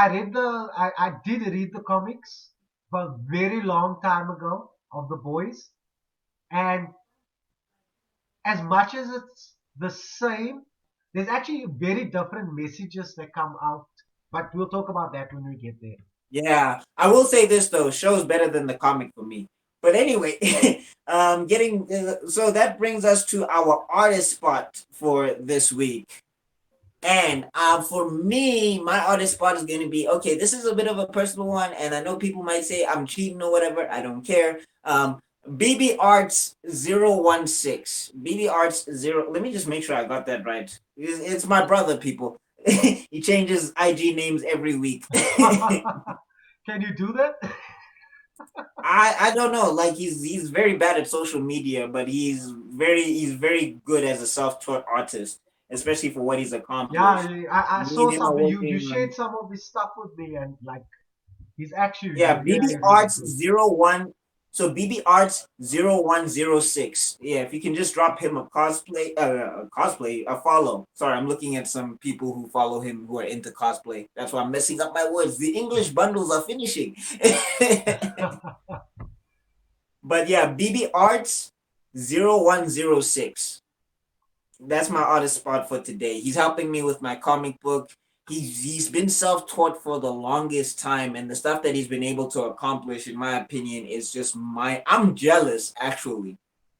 read I did read the comics a very long time ago of The Boys, and as much as it's the same, there's actually very different messages that come out. But we'll talk about that when we get there. Yeah, I will say this though, show's better than the comic for me. But anyway, getting so that brings us to our artist spot for this week. And for me, my artist spot is going to be okay. This is a bit of a personal one, and I know people might say I'm cheating or whatever. I don't care. BB Arts 016. BB Arts 0. Let me just make sure I got that right. It's my brother, people. He changes IG names every week. Can you do that? I don't know. Like he's very bad at social media, but he's very good as a self-taught artist, especially for what he's Yeah, accomplished. I Me and saw him are something. You working shared on some of his stuff with me, and like he's actually yeah, BB really Arts good. 01. So BB Arts 0106. Yeah, if you can just drop him a follow. Sorry, I'm looking at some people who follow him who are into cosplay. That's why I'm messing up my words. The English bundles are finishing. But yeah, BB Arts 0106. That's my artist spot for today. He's helping me with my comic book. He's been self-taught for the longest time, and the stuff that he's been able to accomplish, in my opinion, is just my. I'm jealous, actually.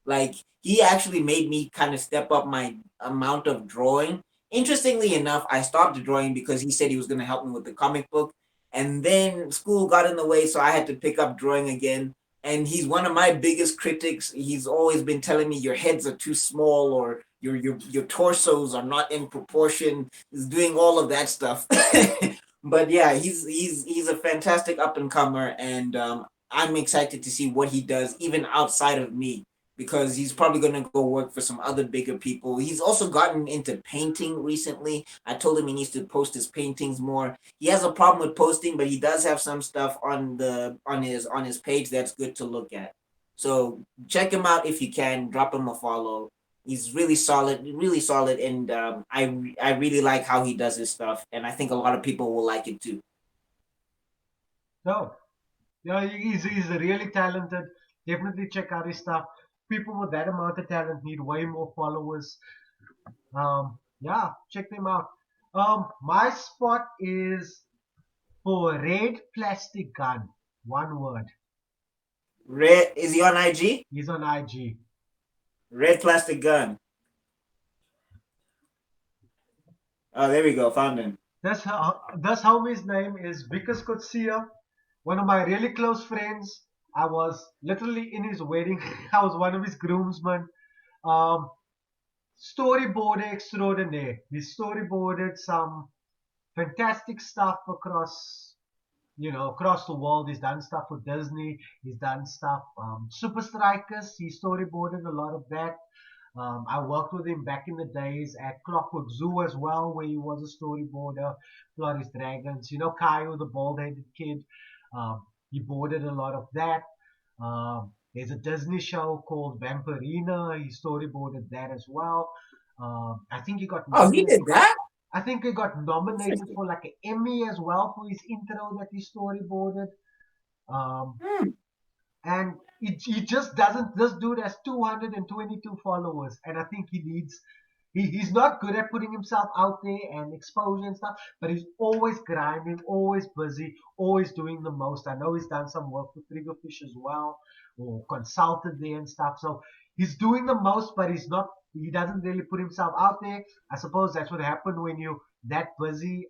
Like he actually made me kind of step up my amount of drawing. Interestingly enough, I stopped drawing because he said he was going to help me with the comic book, and then school got in the way, so I had to pick up drawing again. And he's one of my biggest critics. He's always been telling me your heads are too small or your torsos are not in proportion. He's doing all of that stuff. But yeah, he's a fantastic up and comer, and I'm excited to see what he does even outside of me because he's probably going to go work for some other bigger people. He's also gotten into painting recently. I told him he needs to post his paintings more. He has a problem with posting, but he does have some stuff on his page that's good to look at. So check him out if you can. Drop him a follow. He's really solid, and I really like how he does his stuff, and I think a lot of people will like it too. No, yeah, he's really talented. Definitely check out his stuff. People with that amount of talent need way more followers. Yeah, check them out. My spot is for Red Plastic Gun. One word. Red is he on IG? He's on IG. Red plastic gun. Oh, there we go. Found him. That's how his name is Vikas Kotsia, one of my really close friends. I was literally in his wedding. I was one of his groomsmen. Um, Storyboarder extraordinaire. He storyboarded some fantastic stuff across the world. He's done stuff for Disney. He's done stuff. Super Strikers. He storyboarded a lot of that. I worked with him back in the days at Clockwork Zoo as well, where he was a storyboarder. Flores Dragons. You know, Caio, the bald-headed kid. He boarded a lot of that. There's a Disney show called Vampirina. He storyboarded that as well. I think he got Oh, he nominated. did that. I think he got nominated Interesting. for like an Emmy as well for his intro that he storyboarded. Um, Hmm. and he just doesn't. This dude has 222 followers, and I think he needs. he's not good at putting himself out there and exposure and stuff, but he's always grinding, always busy, always doing the most. I know he's done some work with Triggerfish as well, or consulted there and stuff. So he's doing the most, but he doesn't really put himself out there. I suppose that's what happened when you that busy.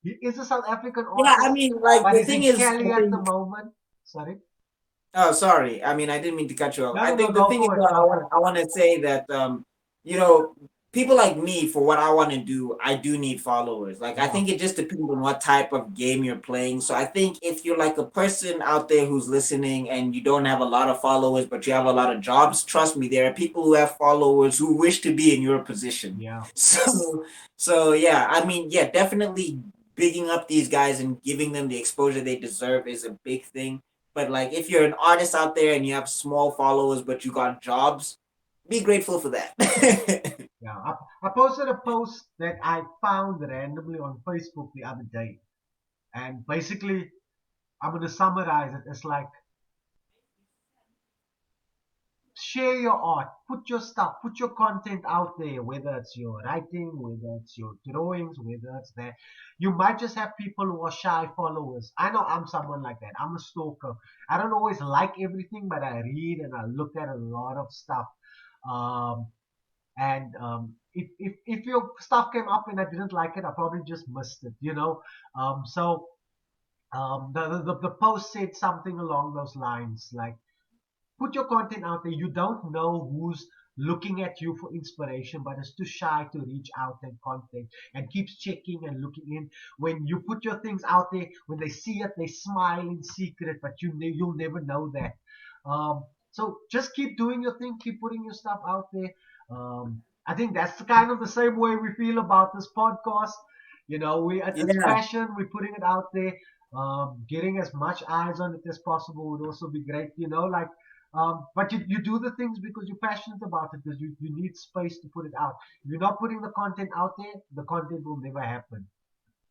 He is a South African Yeah, I artist, mean, like but the he's thing in is, I Cali at the think. moment. Sorry. Oh, sorry. I mean, I didn't mean to cut you off. No, I no, no. think the Go thing is, for it. Go for it. I want to say that, you know, people like me, for what I want to do, I do need followers. Like, I Yeah, think it just depends on what type of game you're playing. So I think if you're like a person out there who's listening and you don't have a lot of followers, but you have a lot of jobs, trust me, there are people who have followers who wish to be in your position. yeah, So, so yeah, I mean, yeah, definitely bigging up these guys and giving them the exposure they deserve is a big thing, but like if you're an artist out there and you have small followers but you got jobs, be grateful for that. yeah. I posted a post that I found randomly on Facebook the other day, and basically, I'm gonna summarize it. It's like share your art, put your stuff, put your content out there, whether it's your writing, whether it's your drawings, whether it's that. You might just have people who are shy followers. I know I'm someone like that. I'm a stalker. I don't always like everything, but I read and I look at a lot of stuff. Um, and if your stuff came up and I didn't like it, I probably just missed it, you know. So the post said something along those lines, like put your content out there. You don't know who's looking at you for inspiration, but is too shy to reach out and contact and keeps checking and looking in. When you put your things out there, when they see it, they smile in secret, but you'll never know that. So just keep doing your thing, keep putting your stuff out there. I think that's kind of the same way we feel about this podcast. You know, it's Yeah, passion. We're putting it out there. Getting as much eyes on it as possible would also be great. You know, like but you do the things because you're passionate about it, because you need space to put it out. If you're not putting the content out there, the content will never happen.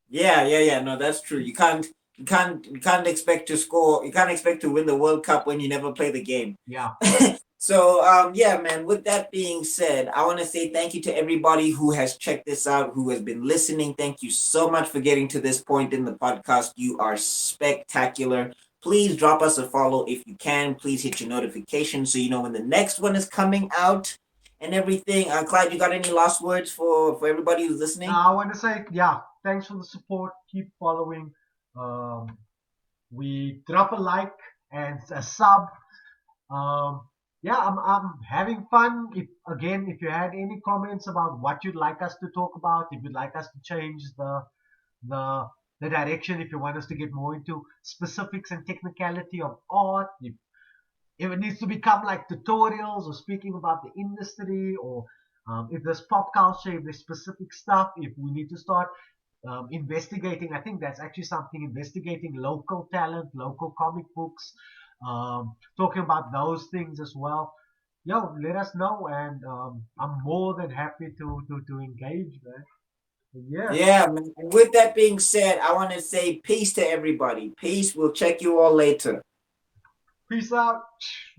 yeah. No, that's true. You can't expect to score. You can't expect to win the World Cup when you never play the game. Yeah. So yeah, man, with that being said, I want to say thank you to everybody who has checked this out, who has been listening. Thank you so much for getting to this point in the podcast. You are spectacular. Please drop us a follow if you can. Please hit your notification so you know when the next one is coming out and everything. Clyde, you got any last words for everybody who's listening? Now I want to say, yeah, thanks for the support. Keep following. Um, we drop a like and a sub. Um, yeah, I'm having fun. If you had any comments about what you'd like us to talk about, if you'd like us to change the the direction, if you want us to get more into specifics and technicality of art, if it needs to become like tutorials or speaking about the industry, or if there's pop culture, if there's specific stuff, if we need to start investigating. I think that's actually something, investigating local talent, local comic books, talking about those things as well. Yo, let us know, and I'm more than happy to engage, man. Yeah, Yeah, man. And with that being said, I want to say peace to everybody. Peace. We'll check you all later. peace out.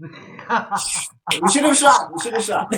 We should have shot. We should have shot.